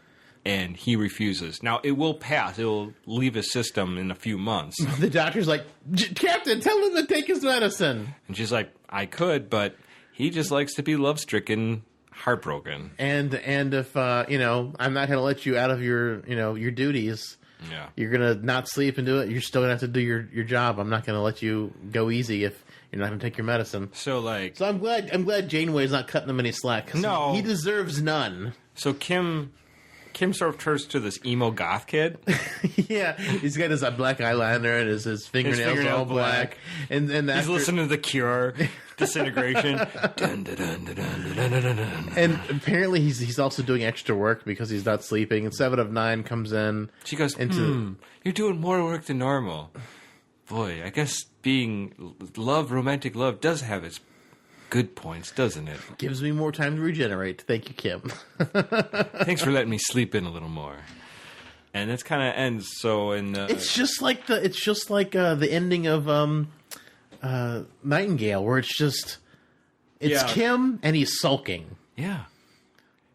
and he refuses. Now, it will pass. It will leave his system in a few months. The doctor's like, Captain, tell him to take his medicine. And she's like, I could, but he just likes to be love-stricken, heartbroken. And if, I'm not going to let you out of your duties. Yeah. You're going to not sleep and do it. You're still going to have to do your job. I'm not going to let you go easy if you're not going to take your medicine. So I'm glad Janeway's not cutting him any slack. No. He deserves none. So Kim sort of turns to this emo goth kid. Yeah, he's got his black eyeliner and his fingernails all black. And he's listening to The Cure, Disintegration. Dun, dun, dun, dun, dun, dun, dun, dun. And apparently he's also doing extra work because he's not sleeping. And 7 of 9 comes in. She goes, you're doing more work than normal. Boy, I guess being romantic love does have its good points, doesn't it? Gives me more time to regenerate. Thank you, Kim. Thanks for letting me sleep in a little more. And that's kind of ends. So it's just like the ending of Nightingale, where it's Kim and he's sulking. Yeah,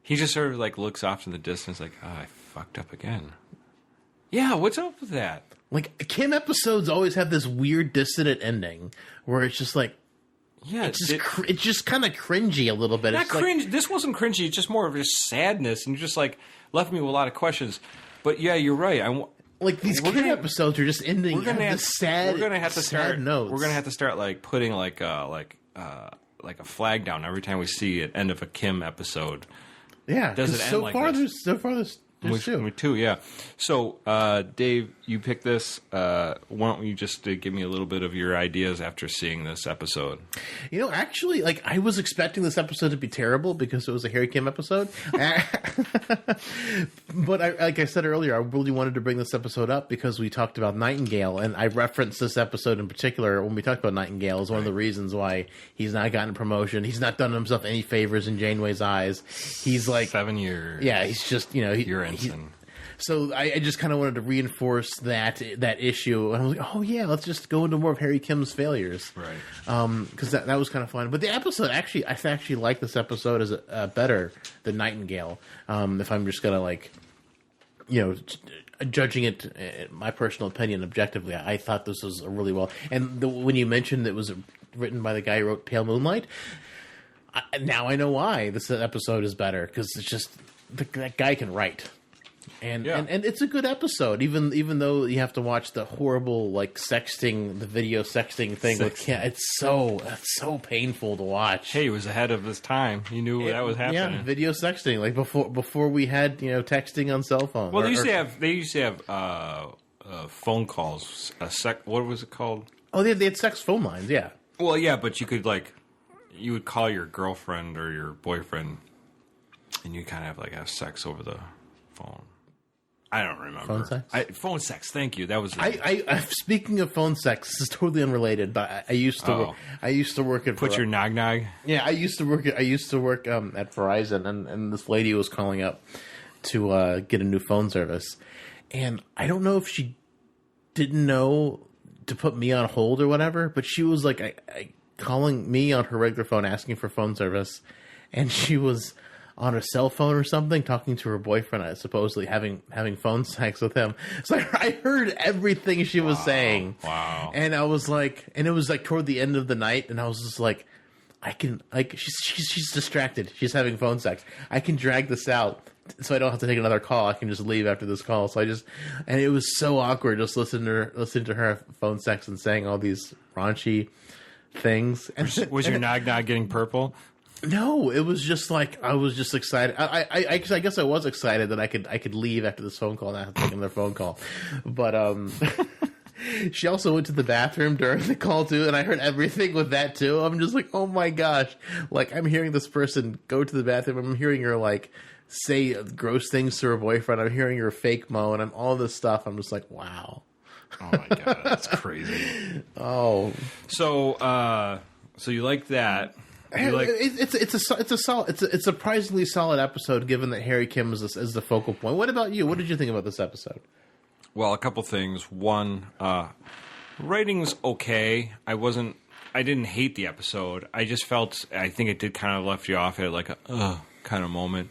he just sort of like looks off in the distance, like, oh, I fucked up again. Yeah, what's up with that? Like, Kim episodes always have this weird dissonant ending where it's just like. Yeah, it's just kind of cringy a little bit. Not it's cringe. This wasn't cringy. It's just more of just sadness, and just like left me with a lot of questions. But yeah, you're right. Like these Kim episodes are just ending. We're gonna have sad. We're gonna have to start notes. We're gonna have to start like putting like a flag down every time we see an end of a Kim episode. Yeah, does it end so like far this? There's two, yeah. So, Dave, you picked this. Why don't you just give me a little bit of your ideas after seeing this episode? Actually, like, I was expecting this episode to be terrible because it was a Harry Kim episode. But like I said earlier, I really wanted to bring this episode up because we talked about Nightingale, and I referenced this episode in particular when we talked about Nightingale as one of the reasons why he's not gotten a promotion. He's not done himself any favors in Janeway's eyes. He's like 7 years. Yeah, he's just you're ensign. So I just kind of wanted to reinforce that issue, and I was like, oh yeah, let's just go into more of Harry Kim's failures, right? Because that was kind of fun. But the episode I actually like this episode as better than Nightingale. If I'm just gonna judging it, my personal opinion, objectively, I thought this was really well. And when you mentioned it was written by the guy who wrote Pale Moonlight, now I know why this episode is better, because it's just that guy can write. And it's a good episode, even though you have to watch the horrible the video sexting thing with Kim. It's so painful to watch. Hey, he was ahead of his time. He knew that was happening. Yeah, video sexting, like before we had texting on cell phone. Well, they used to have phone calls. What was it called? Oh, they had sex phone lines. Yeah. Well, yeah, but you could you would call your girlfriend or your boyfriend, and you kind of have sex over the phone. I don't remember. Phone sex? Phone sex, thank you. That was speaking of phone sex, this is totally unrelated, but I used to work at Put your nog. Yeah, I used to work at Verizon, and this lady was calling up to get a new phone service. And I don't know if she didn't know to put me on hold or whatever, but she was calling me on her regular phone asking for phone service, and she was on her cell phone or something, talking to her boyfriend, supposedly having phone sex with him. So I heard everything she was saying. Wow. And I was and it was toward the end of the night, and I was just she's distracted. She's having phone sex. I can drag this out so I don't have to take another call. I can just leave after this call. So and it was so awkward just listening to her have phone sex and saying all these raunchy things. And Was your nog getting purple? No, it was just like I was just excited. I guess I was excited that I could leave after this phone call and not take another phone call. But she also went to the bathroom during the call too, and I heard everything with that too. I'm just like, oh my gosh! Like I'm hearing this person go to the bathroom. I'm hearing her like say gross things to her boyfriend. I'm hearing her fake moan. I'm all this stuff. I'm just like, wow. Oh my god, that's crazy. Oh, so you like that? It's a surprisingly solid episode, given that Harry Kim is the focal point. What about you? What did you think about this episode? Well, a couple things. One, writing's okay. I didn't hate the episode. I just I think it did kind of left you off at like a kind of moment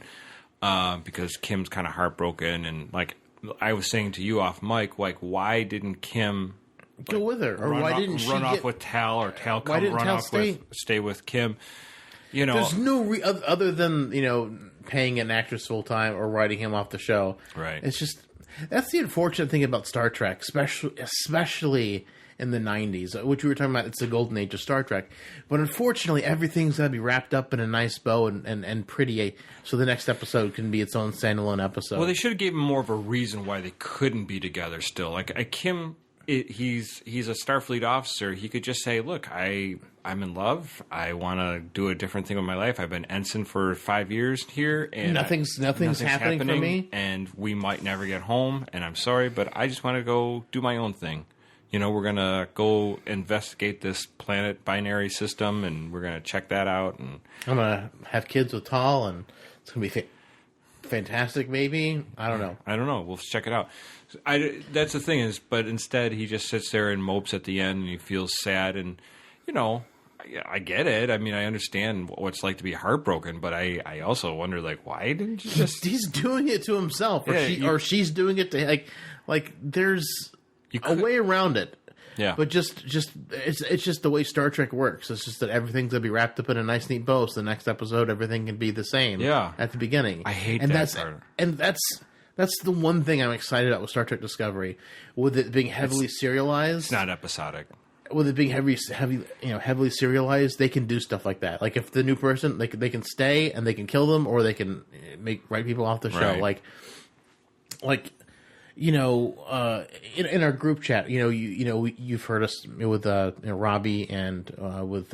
because Kim's kind of heartbroken, and like I was saying to you off mic, like why didn't Kim go with her, or why didn't she run off with Tal, or Tal come run Tal off stay with Kim? You know, there's no other than paying an actress full time or writing him off the show. Right. It's just that's the unfortunate thing about Star Trek, especially in the 90s, which we were talking about. It's the golden age of Star Trek, but unfortunately, everything's got to be wrapped up in a nice bow and pretty, so the next episode can be its own standalone episode. Well, they should have given more of a reason why they couldn't be together still. Like Kim. He's a Starfleet officer. He could just say, "Look, I'm in love. I want to do a different thing with my life. I've been ensign for 5 years here, and nothing's happening for me. And we might never get home. And I'm sorry, but I just want to go do my own thing. We're gonna go investigate this planet binary system, and we're gonna check that out. And I'm gonna have kids with Tal, and it's gonna be fantastic. Maybe I don't know. We'll check it out." That's the thing but instead he just sits there and mopes at the end, and he feels sad, and I get it. I mean, I understand what it's like to be heartbroken, but I also wonder, like, why didn't you just? He's doing it to himself, or she's doing it to like. There's a way around it. Yeah, but just it's just the way Star Trek works. It's just that everything's gonna be wrapped up in a nice, neat bow. So the next episode, everything can be the same. Yeah, at the beginning. I hate that part. And that's the one thing I'm excited about with Star Trek Discovery, with it being heavily serialized. It's not episodic. With it being heavily serialized, they can do stuff like that. Like if the new person, they can stay and they can kill them, or they can write people off the show. Right. In our group chat, you've heard us with Robbie and with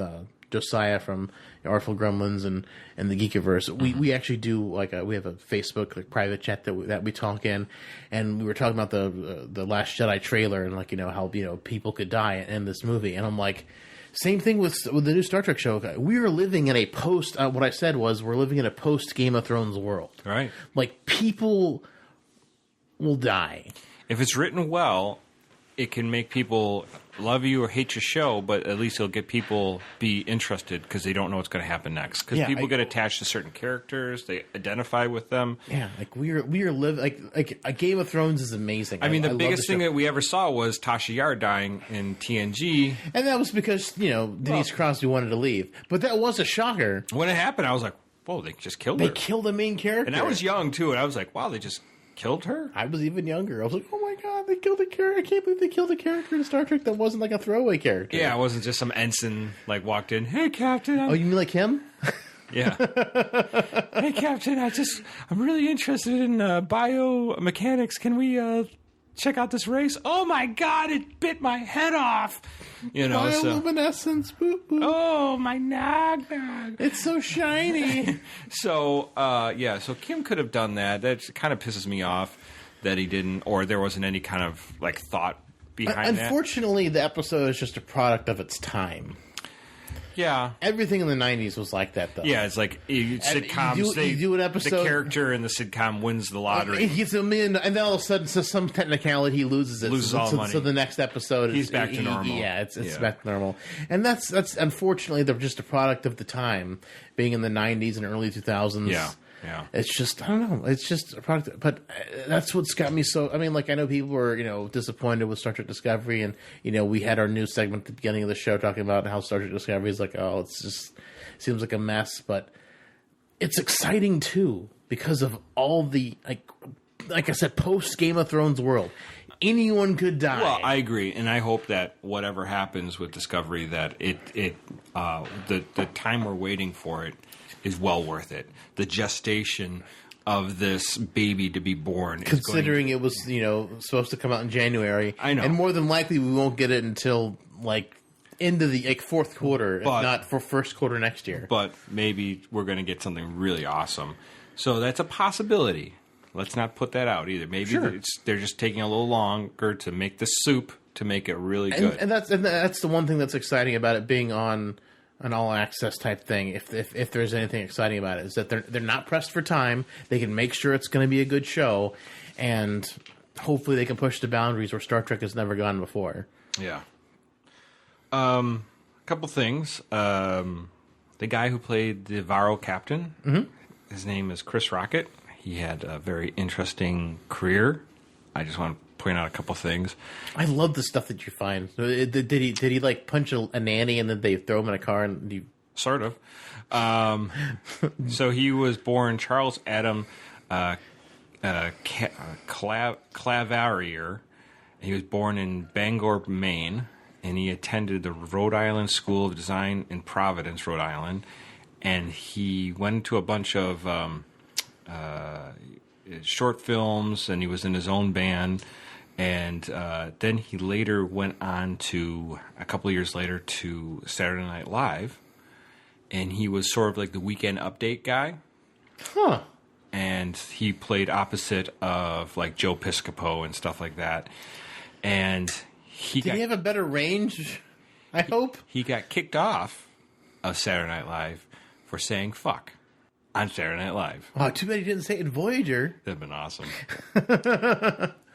Josiah from Artful Gremlins and the Geekiverse. We actually do we have a Facebook private chat that we talk in, and we were talking about the Last Jedi trailer and how people could die in this movie, and I'm like, same thing with the new Star Trek show. We are living in a post. What I said was we're living in a post Game of Thrones world. Right. Like people will die if it's written well. It can make people love you or hate your show, but at least it'll get people be interested because they don't know what's going to happen next. Because people get attached to certain characters, they identify with them. Yeah, like we are living like a Game of Thrones is amazing. I mean, the biggest thing that we ever saw was Tasha Yar dying in TNG, and that was because Denise Crosby wanted to leave. But that was a shocker when it happened. I was like, "Whoa, they just killed her." They killed the main character, and I was young too, and I was like, "Wow, they just killed her." I was even younger. I was like, "Oh my god, they killed the character! I can't believe they killed a character in Star Trek that wasn't like a throwaway character." Yeah, it wasn't just some ensign walked in. Hey, Captain. Oh, you mean like him? Yeah. Hey, Captain. I'm really interested in biomechanics. Can we check out this race? Oh my god, it bit my head off. Bioluminescence. Boop, boop. Oh, my nog. It's so shiny. So Kim could have done that. That kind of pisses me off that he didn't, or there wasn't any kind of thought behind that. Unfortunately, the episode is just a product of its time. Yeah. Everything in the 90s was like that, though. Yeah, it's like sitcoms. You do an episode. The character in the sitcom wins the lottery. He gets $1 million, and then all of a sudden, some technicality, he loses it. Loses all the money. So the next episode he's back to normal. Yeah, it's back to normal. And that's unfortunately, they're just a product of the time, being in the 90s and early 2000s. Yeah. It's just, I don't know. It's just a product. But that's what's got me so. I mean, I know people were, disappointed with Star Trek Discovery. And, we had our news segment at the beginning of the show talking about how Star Trek Discovery is it's just seems like a mess. But it's exciting, too, because of all the, like I said, post Game of Thrones world. anyone could die. Well, I agree, and I hope that whatever happens with Discovery, that the time we're waiting for it is well worth it. The gestation of this baby to be born, considering it was supposed to come out in January. I know, and more than likely we won't get it until into the fourth quarter, if not for first quarter next year. But maybe we're going to get something really awesome. So that's a possibility. Let's not put that out either. Maybe they're just taking a little longer to make the soup to make it really good. And that's the one thing that's exciting about it being on an all access type thing. If there's anything exciting about it, is that they're not pressed for time. They can make sure it's going to be a good show, and hopefully they can push the boundaries where Star Trek has never gone before. Yeah. A couple things. The guy who played the Varro captain, his name is Chris Rocket. He had a very interesting career. I just want to point out a couple things. I love the stuff that you find. Did he punch a nanny and then they throw him in a car and you... Sort of. So he was born Charles Adam Clavarier. He was born in Bangor, Maine, and he attended the Rhode Island School of Design in Providence, Rhode Island. And he went into a bunch of short films, and he was in his own band. And then he later went on to, a couple of years later, to Saturday Night Live. And he was sort of like the Weekend Update guy. Huh. And he played opposite of like Joe Piscopo and stuff like that. And Did he have a better range, I hope? He got kicked off of Saturday Night Live for saying fuck on Saturday Night Live. Oh, too bad he didn't say it in Voyager. That'd been awesome.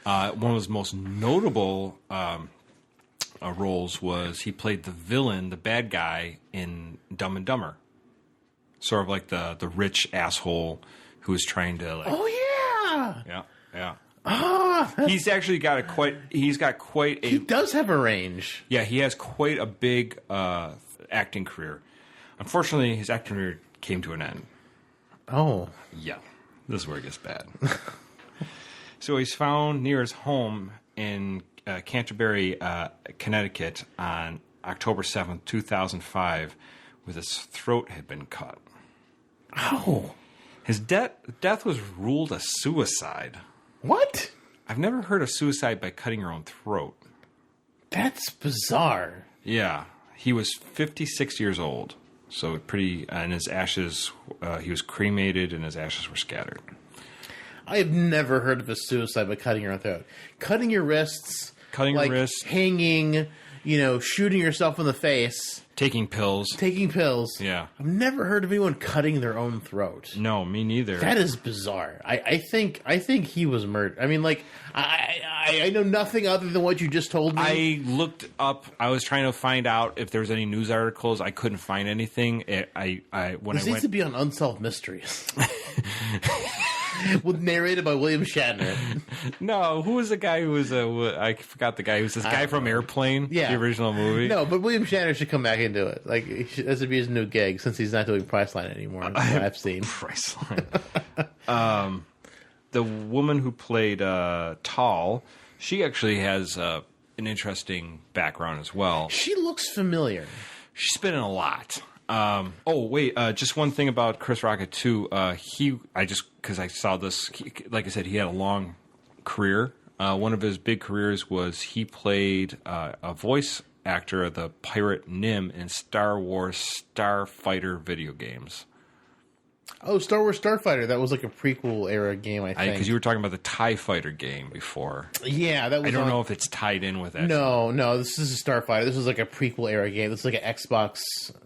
One of his most notable roles was he played the villain, the bad guy in Dumb and Dumber. Sort of like the rich asshole who was trying to Oh yeah. Yeah. Ah, he's actually got he does have a range. Yeah, he has quite a big acting career. Unfortunately, his acting career came to an end. Oh. Yeah. This is where it gets bad. So he's found near his home in Canterbury, Connecticut on October 7th, 2005, with his throat had been cut. Oh. His death was ruled a suicide. What? I've never heard of suicide by cutting your own throat. That's bizarre. Yeah. He was 56 years old. So pretty, and his ashes, he was cremated and his ashes were scattered. I have never heard of a suicide by cutting your own throat. Cutting your wrists. Your wrists. Hanging, shooting yourself in the face. Taking pills. Yeah. I've never heard of anyone cutting their own throat. No, me neither. That is bizarre. I think he was murdered. I mean, I know nothing other than what you just told me. I looked up. I was trying to find out if there was any news articles. I couldn't find anything. This needs to be on Unsolved Mysteries. Narrated by William Shatner. No, who was the guy who was I forgot the guy who was this guy from Airplane, the original movie. No, but William Shatner should come back into it. This would be his new gig since he's not doing Priceline anymore. I've seen Priceline. The woman who played Tall, she actually has an interesting background as well. She looks familiar. She's been in a lot. Just one thing about Chris Rocket too. Because I saw this, like I said, he had a long career. One of his big careers was he played a voice actor of the pirate Nim in Star Wars Starfighter video games. Oh, Star Wars Starfighter. That was like a prequel era game, I think. Because you were talking about the TIE Fighter game before. Yeah, that was. I don't know if it's tied in with that. No, this is a Starfighter. This was like a prequel era game. This is like an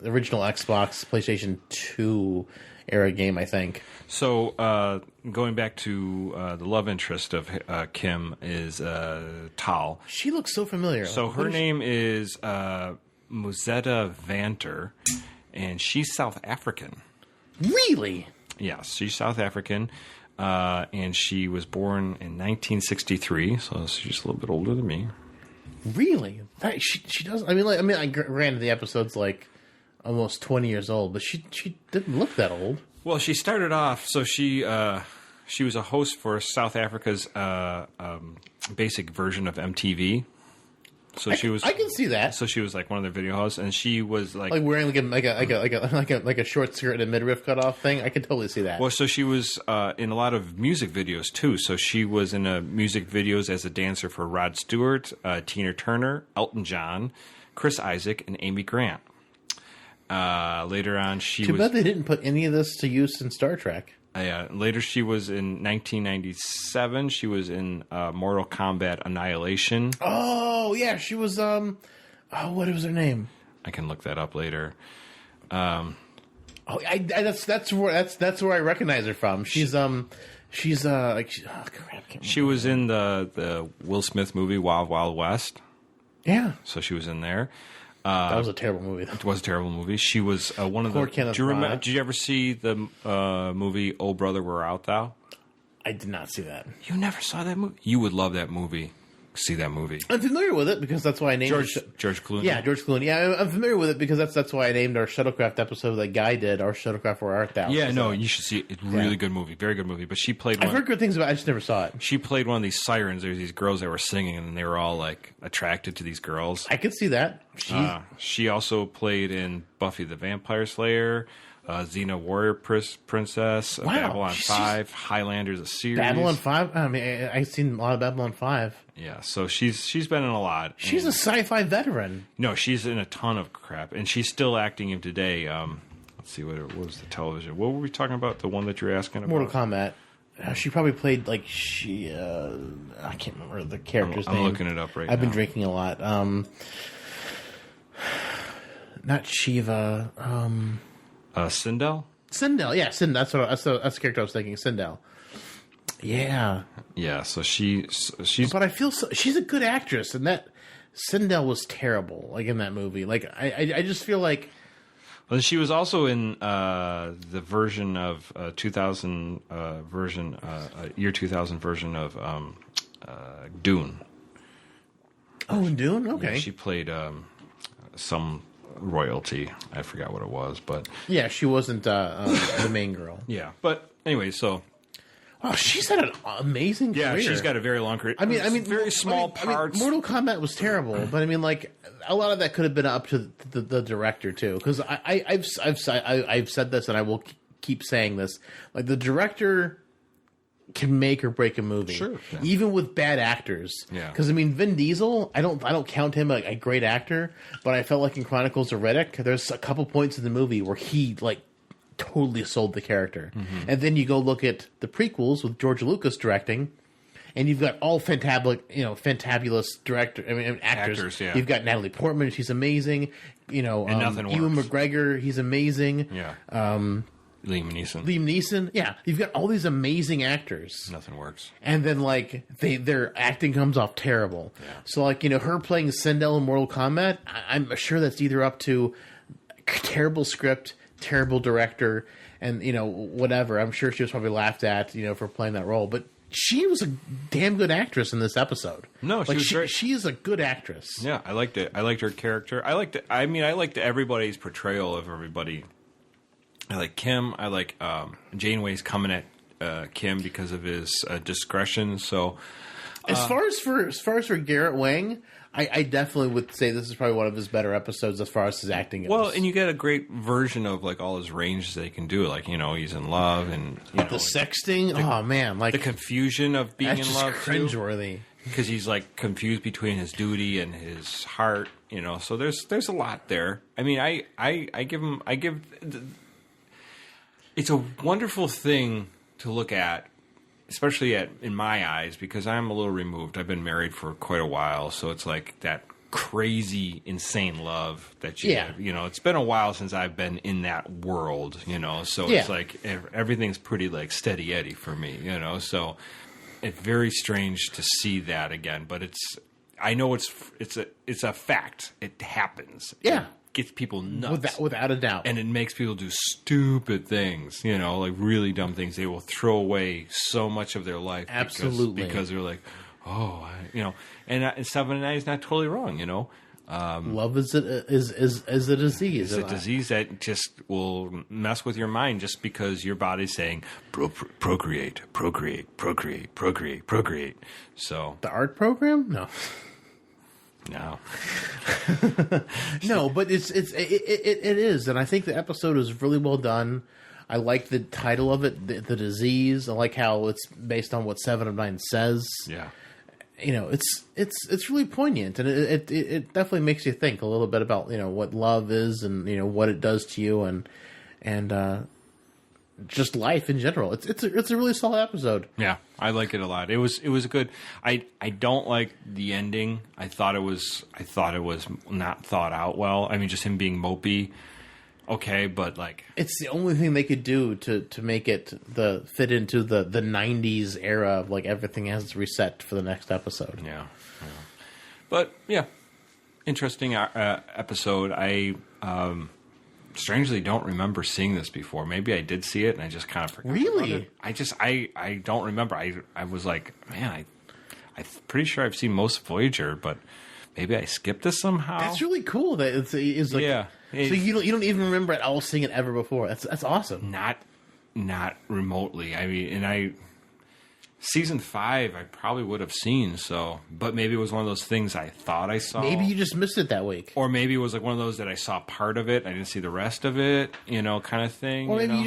original Xbox, PlayStation 2 era game, I think. So, going back to the love interest of Kim is Tal. She looks so familiar. So her name is Musetta Vanter, and she's South African. Really? Yes, she's South African, and she was born in 1963, so she's a little bit older than me. Really? She does. Granted, the episode's like almost 20 years old, but she didn't look that old. Well, she started off. So she She was a host for South Africa's basic version of MTV. So she was. I can see that. So she was like one of their video hosts, and she was like wearing like a short skirt and a midriff cut off thing. I can totally see that. Well, so she was in a lot of music videos too. So she was in music videos as a dancer for Rod Stewart, Tina Turner, Elton John, Chris Isaak, and Amy Grant. Later on, she Too was. bad they didn't put any of this to use in Star Trek. Later, she was in 1997. She was in Mortal Kombat Annihilation. Oh yeah, she was. What was her name? I can look that up later. That's where I recognize her from. She's crap. She was in the Will Smith movie Wild Wild West. Yeah, So she was in there. that was a terrible movie. It was a terrible movie. She was one of Poor the. Kenneth Do you remember? Branagh. Did you ever see the movie "Oh Brother, Where Art Thou"? I did not see that. You never saw that movie? You would love that movie. See that movie. I'm familiar with it because that's why I named George Clooney. Yeah, George Clooney. Yeah, I'm familiar with it because that's why I named our Shuttlecraft episode that Guy did. Our Shuttlecraft Where Art Thou? Yeah, no, you should see it. It's a really good movie. Very good movie. But she played I've one. heard good things about it. I just never saw it. She played one of these sirens. There's these girls that were singing, and they were all like attracted to these girls. I could see that. She also played in Buffy the Vampire Slayer, Xena Warrior Princess, Babylon 5, Highlanders, a series. Babylon 5? I mean, I've seen a lot of Babylon 5. Yeah, so she's been in a lot. She's a sci-fi veteran. No, she's in a ton of crap, and she's still acting in today. Let's see, what was the television? What were we talking about? The one that you're asking about? Mortal Kombat. She probably played I can't remember the character's name. I'm looking it up right now. I've been drinking a lot. Not Shiva. Sindel? Sindel, yeah, Sindel. That's the character I was thinking. Sindel. Yeah. Yeah, so she's. But I feel she's a good actress, and that Sindel was terrible. Like in that movie, like I just feel like. Well, she was also in the version of 2000 year 2000 version of Dune. Oh, in Dune, okay. Yeah, she played some royalty. I forgot what it was, but yeah, she wasn't the main girl. Yeah, but anyway, so. Oh, she's had an amazing career. Yeah, she's got a very long career. I mean, very small parts. Mortal Kombat was terrible, but I mean, like a lot of that could have been up to the director too. Because I've said this, and I will keep saying this. Like the director can make or break a movie, sure, yeah. Even with bad actors. Yeah. Because I mean, Vin Diesel, I don't count him a great actor, but I felt like in Chronicles of Riddick, there's a couple points in the movie where he totally sold the character. Mm-hmm. And then you go look at the prequels with George Lucas directing, and you've got all fantabulous actors. Yeah. You've got Natalie Portman, she's amazing. Nothing Ewan works. McGregor, he's amazing. Yeah. Liam Neeson. Yeah. You've got all these amazing actors. Nothing works. And then their acting comes off terrible. Yeah. So her playing Sindel in Mortal Kombat, I'm sure that's either up to terrible script, terrible director, and whatever. I'm sure she was probably laughed at for playing that role, but she was a damn good actress in this episode. No, she was great. She is a good actress. Yeah, I liked it. I liked her character. I liked everybody's portrayal of everybody. I like Kim. I like Janeway's coming at Kim because of his discretion. So as far as for Garrett Wang, I definitely would say this is probably one of his better episodes as far as his acting goes. Well, and you get a great version of all his ranges they can do. He's in love, and the sexting. Oh man, the confusion of being in love. Cringeworthy. Because he's confused between his duty and his heart. So there's a lot there. I mean, it's a wonderful thing to look at. Especially in my eyes, because I'm a little removed. I've been married for quite a while, so it's like that crazy, insane love that you have. It's been a while since I've been in that world, so it's like everything's pretty steady Eddie for me, so it's very strange to see that again, but I know it's a fact. It happens. Yeah. Gets people nuts. Without a doubt. And it makes people do stupid things, really dumb things. They will throw away so much of their life. Absolutely. Because they're and 7 and 9 is not totally wrong, Love is a disease. It's a disease that just will mess with your mind just because your body's saying procreate, procreate, procreate, procreate, procreate. So The art program? No. no. No, but it is, and I think the episode is really well done. I like the title of it, the disease. I like how it's based on what 7 of 9 says. Yeah. You know, it's really poignant, and it definitely makes you think a little bit about, you know, what love is, and, you know, what it does to you, and just life in general. It's a really solid episode. Yeah, I like it a lot. It was a good. I don't like the ending. I thought it was not thought out well. I mean, just him being mopey. Okay, but like it's the only thing they could do to make it fit into the 90s era of like everything has reset for the next episode. Yeah. But yeah, interesting episode. I strangely don't remember seeing this before. Maybe I did see it and I just kind of forgot. Really? About it. I don't remember. I was like, man, I'm pretty sure I've seen most Voyager, but maybe I skipped this somehow. That's really cool. That it's like, yeah. So you don't even remember at all seeing it ever before. That's awesome. Not remotely. I mean, season 5 I probably would have seen, but maybe it was one of those things I thought I saw. Maybe you just missed it that week. Or maybe it was like one of those that I saw part of it, I didn't see the rest of it, you know, kind of thing. Or maybe you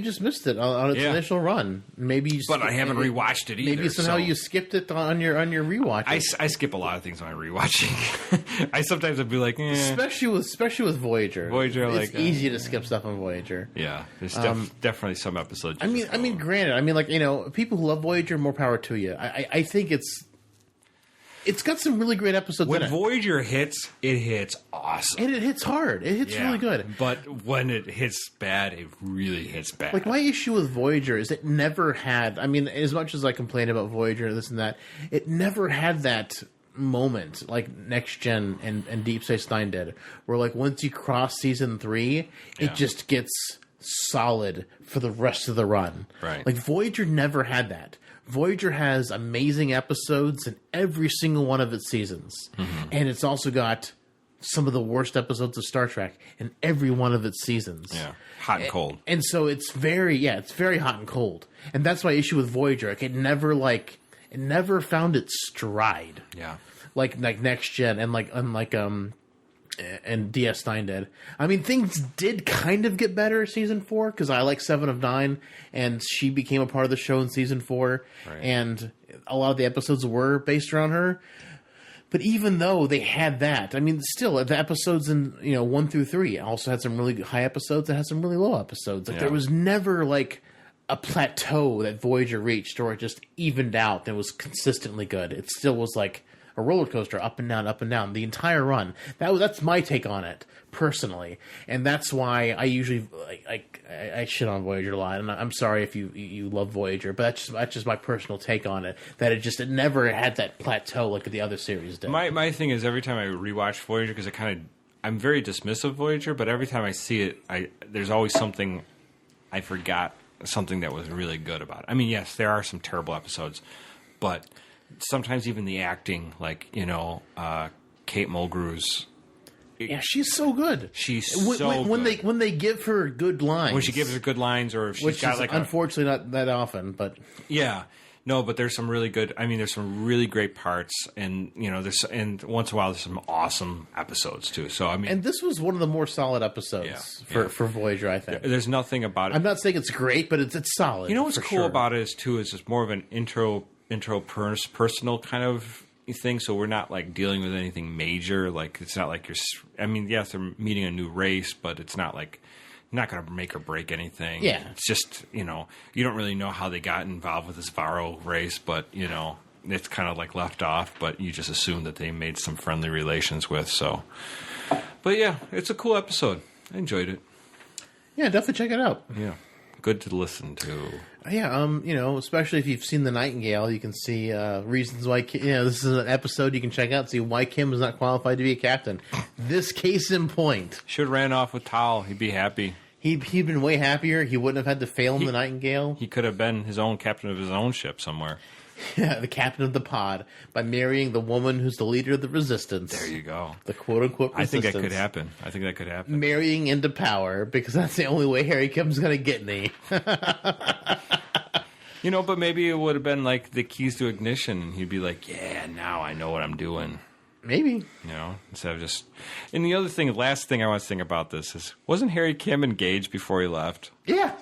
just missed it on its initial run. Maybe but I haven't rewatched it either. Maybe somehow you skipped it on your rewatch. I skip a lot of things when I'm rewatching. I sometimes would be like, especially with Voyager. It's easy to skip stuff on Voyager. Yeah, there's definitely some episodes. I mean, granted, like, you know, people who love Voyager, more power to you. I think it's got some really great episodes when in it. Voyager hits, it hits awesome. And it hits hard. It hits really good. But when it hits bad, it really hits bad. Like, my issue with Voyager is it never had, I mean, as much as I complain about Voyager, this and that, it never had that moment like Next Gen and Deep Space Nine did, where like once you cross season 3, it just gets solid for the rest of the run. Right. Like, Voyager never had that. Voyager has amazing episodes in every single one of its seasons. Mm-hmm. And it's also got some of the worst episodes of Star Trek in every one of its seasons. Yeah. Hot and cold. And so it's very hot and cold. And that's my issue with Voyager. Like, it never found its stride. Yeah. Like Next Gen and and DS9 did. I mean, things did kind of get better season 4 because I like 7 of 9, and she became a part of the show in season 4, and a lot of the episodes were based around her. But even though they had that, I mean, still the episodes in 1 through 3 also had some really high episodes and had some really low episodes. Like there was never like a plateau that Voyager reached, or it just evened out and was consistently good. It still was like a roller coaster, up and down, the entire run. That's my take on it personally, and that's why I usually I shit on Voyager a lot. And I'm sorry if you love Voyager, but that's just my personal take on it. That it never had that plateau like the other series did. My thing is every time I rewatch Voyager, because I'm very dismissive of Voyager, but every time I see it, there's always something I forgot, something that was really good about it. I mean, yes, there are some terrible episodes, but sometimes even the acting, like, Kate Mulgrew's. Yeah, she's so good. She's when good. When they give her good lines. When she gives her good lines, or if she's got like unfortunately not that often, but yeah. No, but there's some really good. I mean, there's some really great parts, and and once in a while there's some awesome episodes too. So I mean, and this was one of the more solid episodes for Voyager. I think there's nothing about it. I'm not saying it's great, but it's solid. You know what's cool about it is it's more of an intro personal kind of thing. So we're not like dealing with anything major. Like it's not like yes, they're meeting a new race, but it's not like. Not going to make or break anything. Yeah. It's just, you don't really know how they got involved with this Varro race, but, it's kind of like left off, but you just assume that they made some friendly relations with, so. But yeah, it's a cool episode. I enjoyed it. Yeah, definitely check it out. Yeah. Good to listen to. Yeah, especially if you've seen The Nightingale, you can see reasons why, this is an episode you can check out, see why Kim is not qualified to be a captain. This case in point. Should have ran off with Tal. He'd be happy. He'd been way happier. He wouldn't have had to fail in the Nightingale. He could have been his own captain of his own ship somewhere. Yeah, the captain of the pod by marrying the woman who's the leader of the resistance. There you go. The quote-unquote resistance. I think that could happen. Marrying into power, because that's the only way Harry Kim's going to get me. But maybe it would have been like the keys to ignition. And he'd be like, yeah, now I know what I'm doing. Maybe. Instead of just... And the other thing, last thing I want to think about this is, wasn't Harry Kim engaged before he left? Yeah.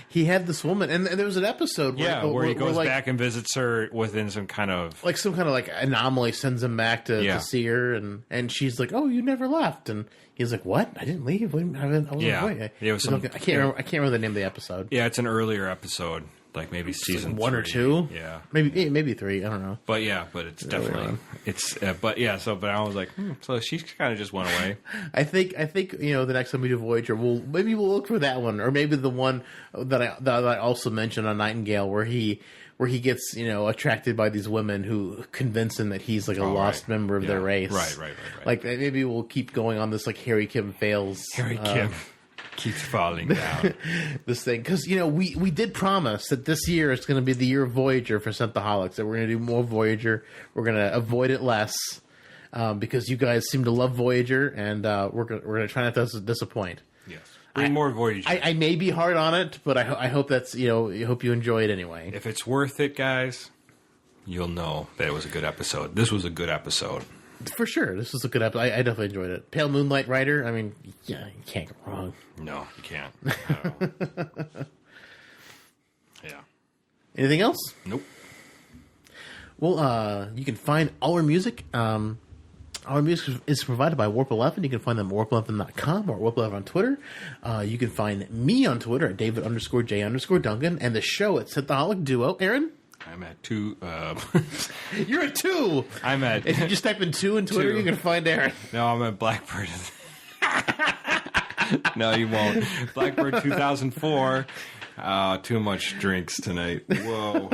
He had this woman, and there was an episode where he goes back and visits her within some kind of anomaly sends him back to see her, and she's like, "Oh, you never left," and he's like, "What? I didn't leave. I was I can't remember the name of the episode. Yeah, it's an earlier episode, like maybe season like 1 3. or 2. Yeah, maybe 3. I don't know. But it's definitely but I was like, so she kind of just went away. I think the next time we do Voyager, we'll look for that one, or maybe the one that I also mentioned on Nightingale, where he gets attracted by these women who convince him that he's like a lost member of their race. Right. Like maybe we'll keep going on this like Harry Kim fails. Harry Kim keeps falling down. This thing, because we did promise that this year is going to be the year of Voyager for Synthaholics, that we're going to do more Voyager. We're going to avoid it less because you guys seem to love Voyager, and we're going to try not to disappoint. Yes, bring more Voyager. I may be hard on it, but I hope that's I hope you enjoy it anyway. If it's worth it, guys, you'll know that it was a good episode. This was a good episode. For sure. This was a good episode. I definitely enjoyed it. Pale Moonlight Rider, I mean, yeah, you can't go wrong. No, you can't. Yeah. Anything else? Nope. Well, you can find all our music. Our music is provided by Warp 11. You can find them at warp11.com or Warp 11 on Twitter. You can find me on Twitter at David_J_Duncan, and the show at Synthaholic Duo. Aaron? I'm at 2. You're at 2. I'm at. If you just type in 2 in Twitter, 2. you're gonna find Aaron. No, I'm at Blackbird. No, you won't. Blackbird 2004. Too much drinks tonight. Whoa.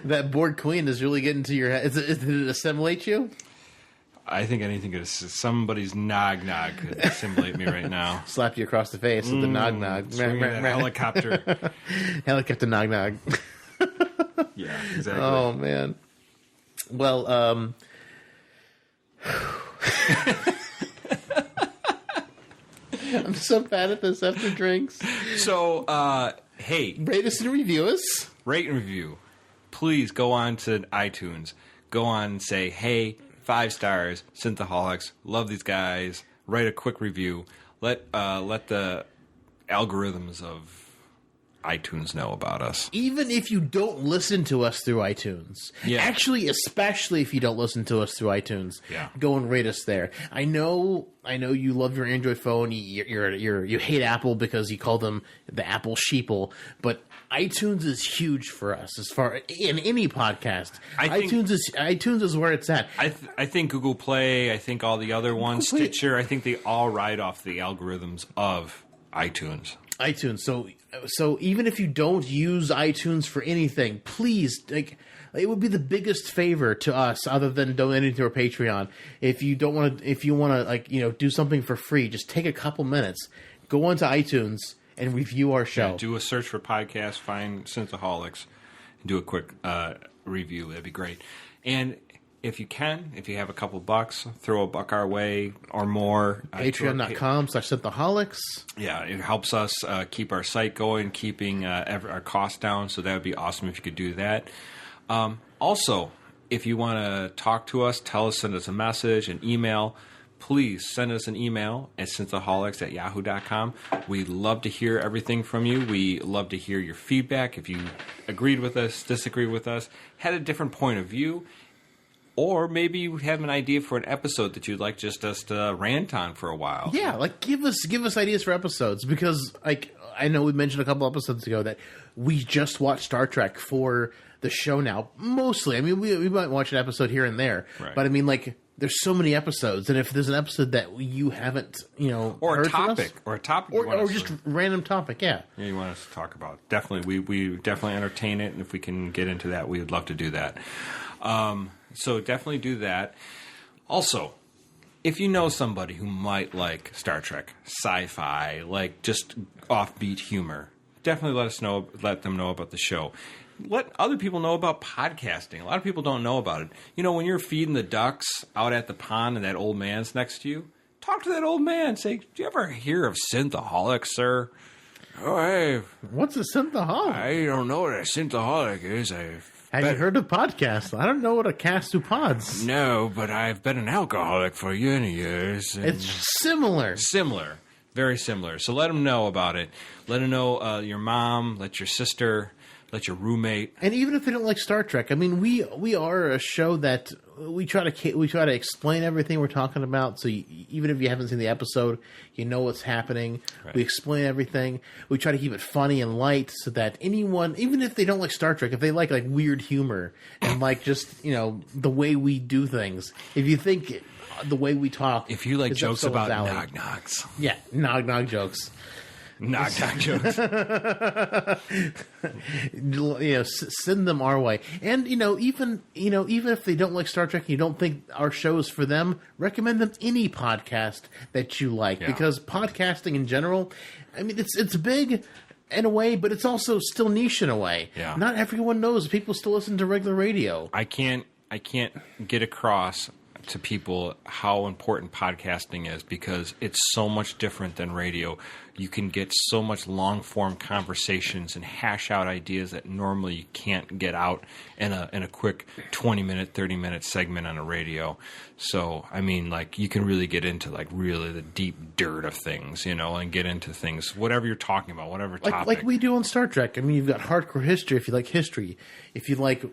That Borg Queen is really getting to your head. Did it assimilate you? I think anything could. Somebody's nog could assimilate me right now. Slap you across the face with the nog. Helicopter. Helicopter nog. Yeah, exactly. Oh man. Well, I'm so bad at this after drinks. So, hey, rate us and review us. Rate and review. Please go on to iTunes. Go on and say, hey, 5 stars, Synthaholics, love these guys. Write a quick review. Let the algorithms of iTunes know about us. Even if you don't listen to us through iTunes. Yeah. Actually, especially if you don't listen to us through iTunes. Yeah. Go and rate us there. I know you love your Android phone. You hate Apple because you call them the Apple sheeple, but iTunes is huge for us as far in any podcast. iTunes is where it's at. I think Google Play, I think all the other ones, Stitcher, I think they all ride off the algorithms of iTunes. So even if you don't use iTunes for anything, please, it would be the biggest favor to us, other than donating to our Patreon. If you want to do something for free, just take a couple minutes, go onto iTunes and review our show. Yeah, do a search for podcast, find Synthaholics, and do a quick review. That'd be great. And if you have a couple bucks, throw a buck our way or more. Patreon.com/Synthaholics. Yeah, it helps us keep our site going, keeping our costs down. So that would be awesome if you could do that. Also, if you want to talk to us, send us a message, an email. Please send us an email at synthaholics@yahoo.com. We love to hear everything from you. We love to hear your feedback. If you agreed with us, disagreed with us, had a different point of view, or maybe you have an idea for an episode that you'd like just us to rant on for a while. Yeah, give us ideas for episodes, because I know we mentioned a couple episodes ago that we just watched Star Trek for the show now. Mostly, I mean, we might watch an episode here and there, right. But I mean, there's so many episodes, and if there's an episode that you haven't, or heard a topic, or just random topic, yeah, you want us to talk about, definitely, we definitely entertain it, and if we can get into that, we would love to do that. So definitely do that. Also, if you know somebody who might like Star Trek, sci-fi, like just offbeat humor, definitely let them know about the show. Let other people know about podcasting. A lot of people don't know about it. You know, when you're feeding the ducks out at the pond and that old man's next to you, talk to that old man. Say, do you ever hear of synthaholic, sir? Oh, hey. What's a synthaholic? I don't know what a synthaholic is. Have you heard of podcasts? I don't know what a cast to pods. No, but I've been an alcoholic for years and years. It's similar. Similar. Very similar. So let them know about it. Let them know your mom, let your sister, let your roommate. And even if they don't like Star Trek, I mean, we are a show that we try to explain everything we're talking about. So even if you haven't seen the episode, you know what's happening. Right. We explain everything. We try to keep it funny and light so that anyone, even if they don't like Star Trek, if they like weird humor and like just, you know, the way we do things, if you think the way we talk, if you like jokes about knock-knocks. Yeah, knock-knock jokes. Knock-knock jokes. You know, send them our way. And, even if they don't like Star Trek and you don't think our show is for them, recommend them any podcast that you like. Yeah. Because podcasting in general, I mean, it's big in a way, but it's also still niche in a way. Yeah. Not everyone knows. People still listen to regular radio. I can't get across to people how important podcasting is because it's so much different than radio. You can get so much long-form conversations and hash out ideas that normally you can't get out in a quick 20-minute, 30-minute segment on a radio. So, I mean, like, you can really get into, like, really the deep dirt of things, you know, and get into things, whatever you're talking about, whatever topic. Like we do on Star Trek. I mean, you've got hardcore history if you like history. If you like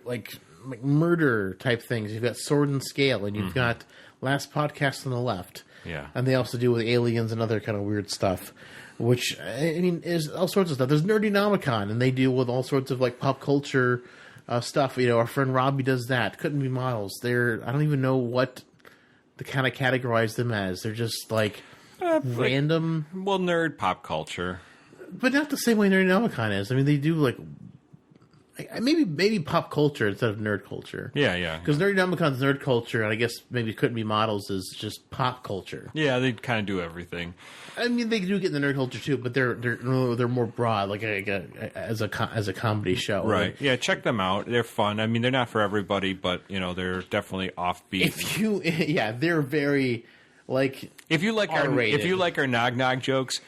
murder type things, you've got Sword and Scale, and you've got Last Podcast on the Left. Yeah. And they also deal with aliens and other kind of weird stuff, which, I mean, is all sorts of stuff. There's Nerdynomicon, and they deal with all sorts of, like, pop culture stuff. You know, our friend Robbie does that. Couldn't Be Models. I don't even know what to kind of categorize them as. They're just, like, random. Well, nerd pop culture. But not the same way Nerdynomicon is. I mean, they do, like, maybe pop culture instead of nerd culture. Yeah. Because Nerdynomicon's nerd culture, and I guess maybe Couldn't Be Models is just pop culture. Yeah, they kind of do everything. I mean, they do get in the nerd culture too, but they're more broad, like as a comedy show. Right? Like, yeah, check them out. They're fun. I mean, they're not for everybody, but you know, they're definitely offbeat. They're very like if you like our knock-knock jokes.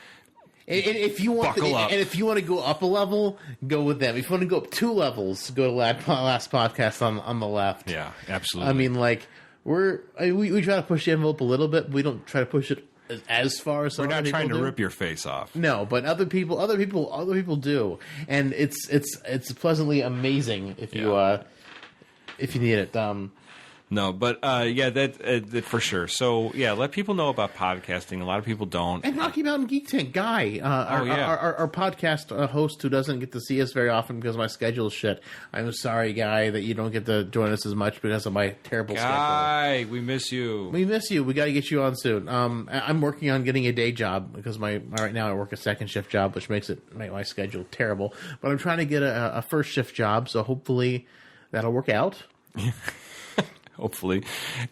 And if you want to go up a level, go with them. If you want to go up 2 levels, go to Last Podcast on the Left. Yeah, absolutely. I mean, like we try to push the envelope a little bit. But we don't try to push it as far as we're not trying to do. rip your face off. No, but other people do, and it's pleasantly amazing if you need it. No, but that for sure. So yeah, let people know about podcasting. A lot of people don't. And Rocky Mountain Geek Tank Guy, our podcast host who doesn't get to see us very often because my schedule is shit. I'm sorry, Guy, that you don't get to join us as much because of my terrible schedule. Guy, we miss you. We miss you. We got to get you on soon. I'm working on getting a day job because right now I work a second shift job, which makes my schedule terrible. But I'm trying to get a first shift job, so hopefully that'll work out. Hopefully.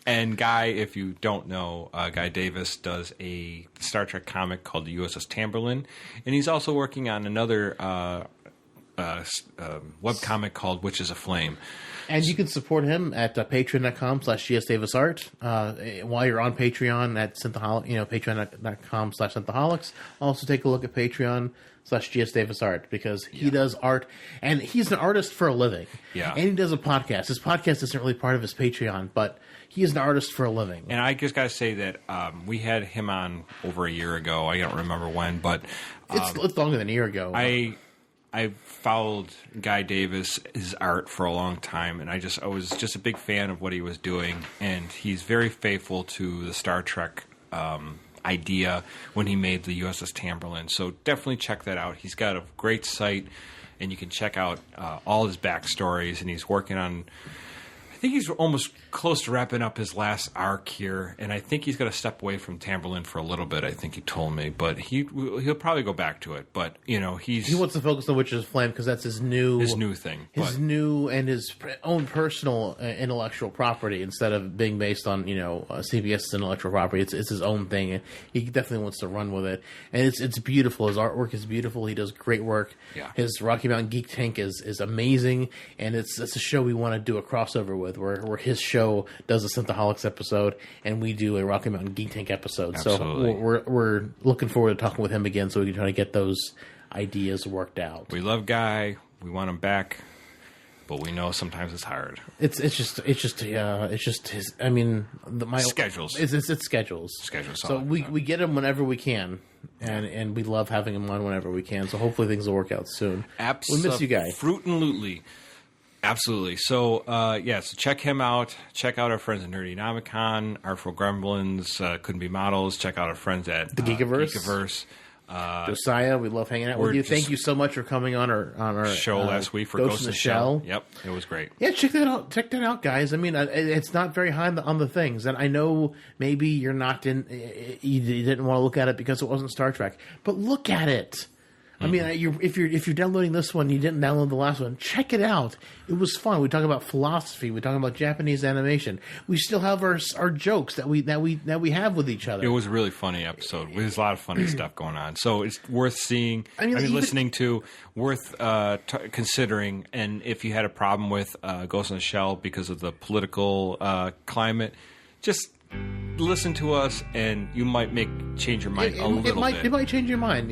And Guy, if you don't know, Guy Davis does a Star Trek comic called the USS Tamberlin. And he's also working on another webcomic called Witches Aflame. And you can support him at patreon.com/gsdavisart. While you're on Patreon at patreon.com/synthaholics. Also take a look at Patreon.com/gsdavisart because he does art, and he's an artist for a living. Yeah. And he does a podcast. His podcast isn't really part of his Patreon, but he is an artist for a living. And I just got to say that we had him on over a year ago. I don't remember when, but it's longer than a year ago. I followed Guy Davis, his art, for a long time, and I was just a big fan of what he was doing, and he's very faithful to the Star Trek idea when he made the USS Tamberlin. So definitely check that out. He's got a great site, and you can check out all his backstories, and he's working on, I think he's almost close to wrapping up his last arc here, and I think he's going to step away from Tamberlin for a little bit. I think he told me, but he'll probably go back to it. But he wants to focus on Witch's Flame because that's his new thing, new and his own personal intellectual property instead of being based on CBS's intellectual property. It's his own thing, and he definitely wants to run with it. And it's beautiful. His artwork is beautiful. He does great work. Yeah. His Rocky Mountain Geek Tank is amazing, and it's a show we want to do a crossover with, where his show does a Synthaholics episode and we do a Rocky Mountain Geek Tank episode. Absolutely. So we're looking forward to talking with him again so we can try to get those ideas worked out. We love Guy. We want him back, but we know sometimes it's hard. It's just his. I mean, my schedules. It's schedules. So we get him whenever we can, and we love having him on whenever we can. So hopefully things will work out soon. Absolutely. We miss you, Guy. Absolutely. So, so check him out. Check out our friends at Nerdynomicon, Artful Gremlins, Couldn't Be Models. Check out our friends at the Geekiverse. Josiah, we love hanging out with you. Thank you so much for coming on our show last week for Ghost in the Shell. Yep, it was great. Yeah, check that out. Check that out, guys. I mean, it's not very high on the things, and I know maybe you're not you didn't want to look at it because it wasn't Star Trek, but look at it. I mean, if you're downloading this one, you didn't download the last one. Check it out. It was fun. We talk about philosophy. We talk about Japanese animation. We still have our jokes that we have with each other. It was a really funny episode. There's a lot of funny stuff going on. So it's worth seeing. Listening to, worth considering. And if you had a problem with Ghost in the Shell because of the political climate, just listen to us, and you might change your mind a little bit. It might change your mind.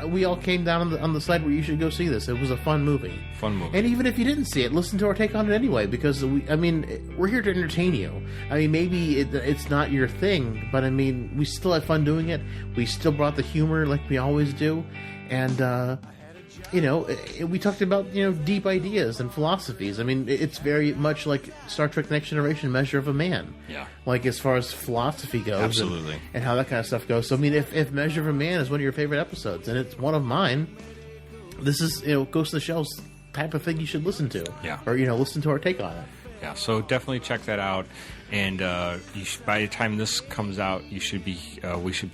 We all came down on the side where you should go see this. It was a fun movie. And even if you didn't see it, listen to our take on it anyway, because we're here to entertain you. I mean, maybe it's not your thing, but I mean, we still had fun doing it. We still brought the humor like we always do, and we talked about deep ideas and philosophies. I mean, it's very much like Star Trek: Next Generation, Measure of a Man. Yeah. Like as far as philosophy goes, absolutely, and how that kind of stuff goes. So I mean, if Measure of a Man is one of your favorite episodes, and it's one of mine, this is Ghost in the Shell's type of thing you should listen to. Yeah. Or listen to our take on it. Yeah. So definitely check that out. And by the time this comes out, we should be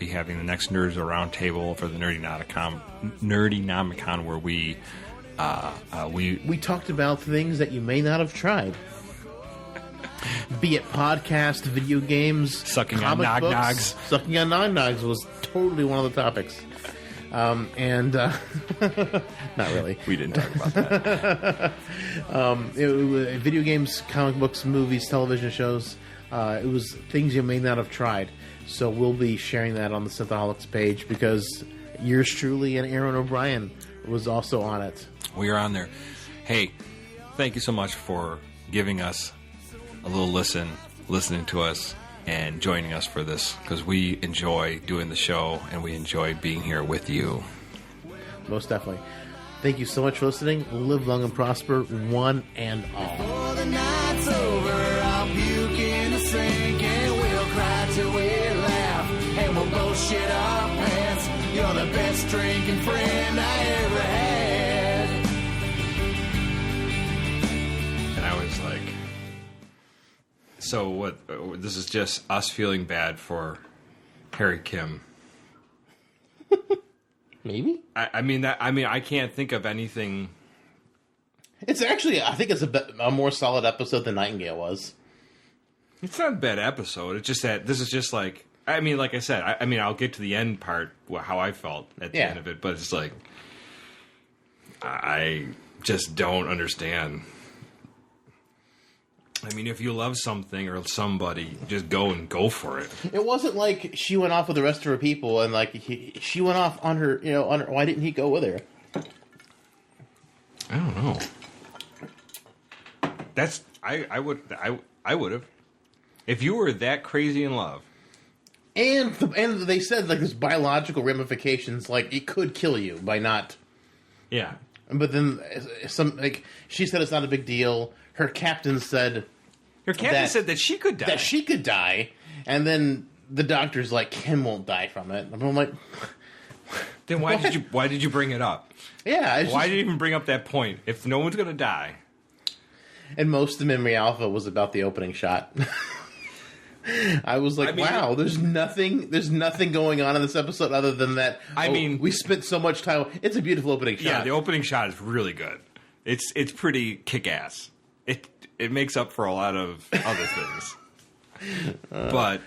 having the next Nerds Roundtable for the Nerdynomicon, where we talked about things that you may not have tried. Be it podcast, video games, sucking on nog-nogs. Sucking on nog-nogs was totally one of the topics. Not really. We didn't talk about that. Video games, comic books, movies, television shows. It was things you may not have tried. So we'll be sharing that on the Synthaholics page because yours truly and Aaron O'Brien was also on it. We are on there. Hey, thank you so much for giving us a little listening to us, and joining us for this, because we enjoy doing the show and we enjoy being here with you. Most definitely. Thank you so much for listening. Live long and prosper, one and all. Before the night's over, I'll puke in the sink and we'll cry till we laugh, and we'll both shit our pants. You're the best drinking friend I ever had. And I was like, so what? This is just us feeling bad for Harry Kim. Maybe. I can't think of anything. It's actually, I think it's a more solid episode than Nightingale was. It's not a bad episode. It's just that this is just like, like I said, I'll get to the end part, how I felt at the end of it, but it's like, I just don't understand. If you love something or somebody, just go for it. It wasn't like she went off with the rest of her people, and like she went off on her, why didn't he go with her? I don't know. That's I would have. If you were that crazy in love. And they said like there's biological ramifications, like it could kill you by not. Yeah. But then she said it's not a big deal. Her captain said that she could die. That she could die, and then the doctor's like, Kim won't die from it. And I'm like, then why did you bring it up? Yeah. Why did you even bring up that point if no one's going to die? And most of Memory Alpha was about the opening shot. I was like, wow, there's nothing going on in this episode other than that. We spent so much time. It's a beautiful opening shot. Yeah, the opening shot is really good. It's pretty kick-ass. It makes up for a lot of other things. But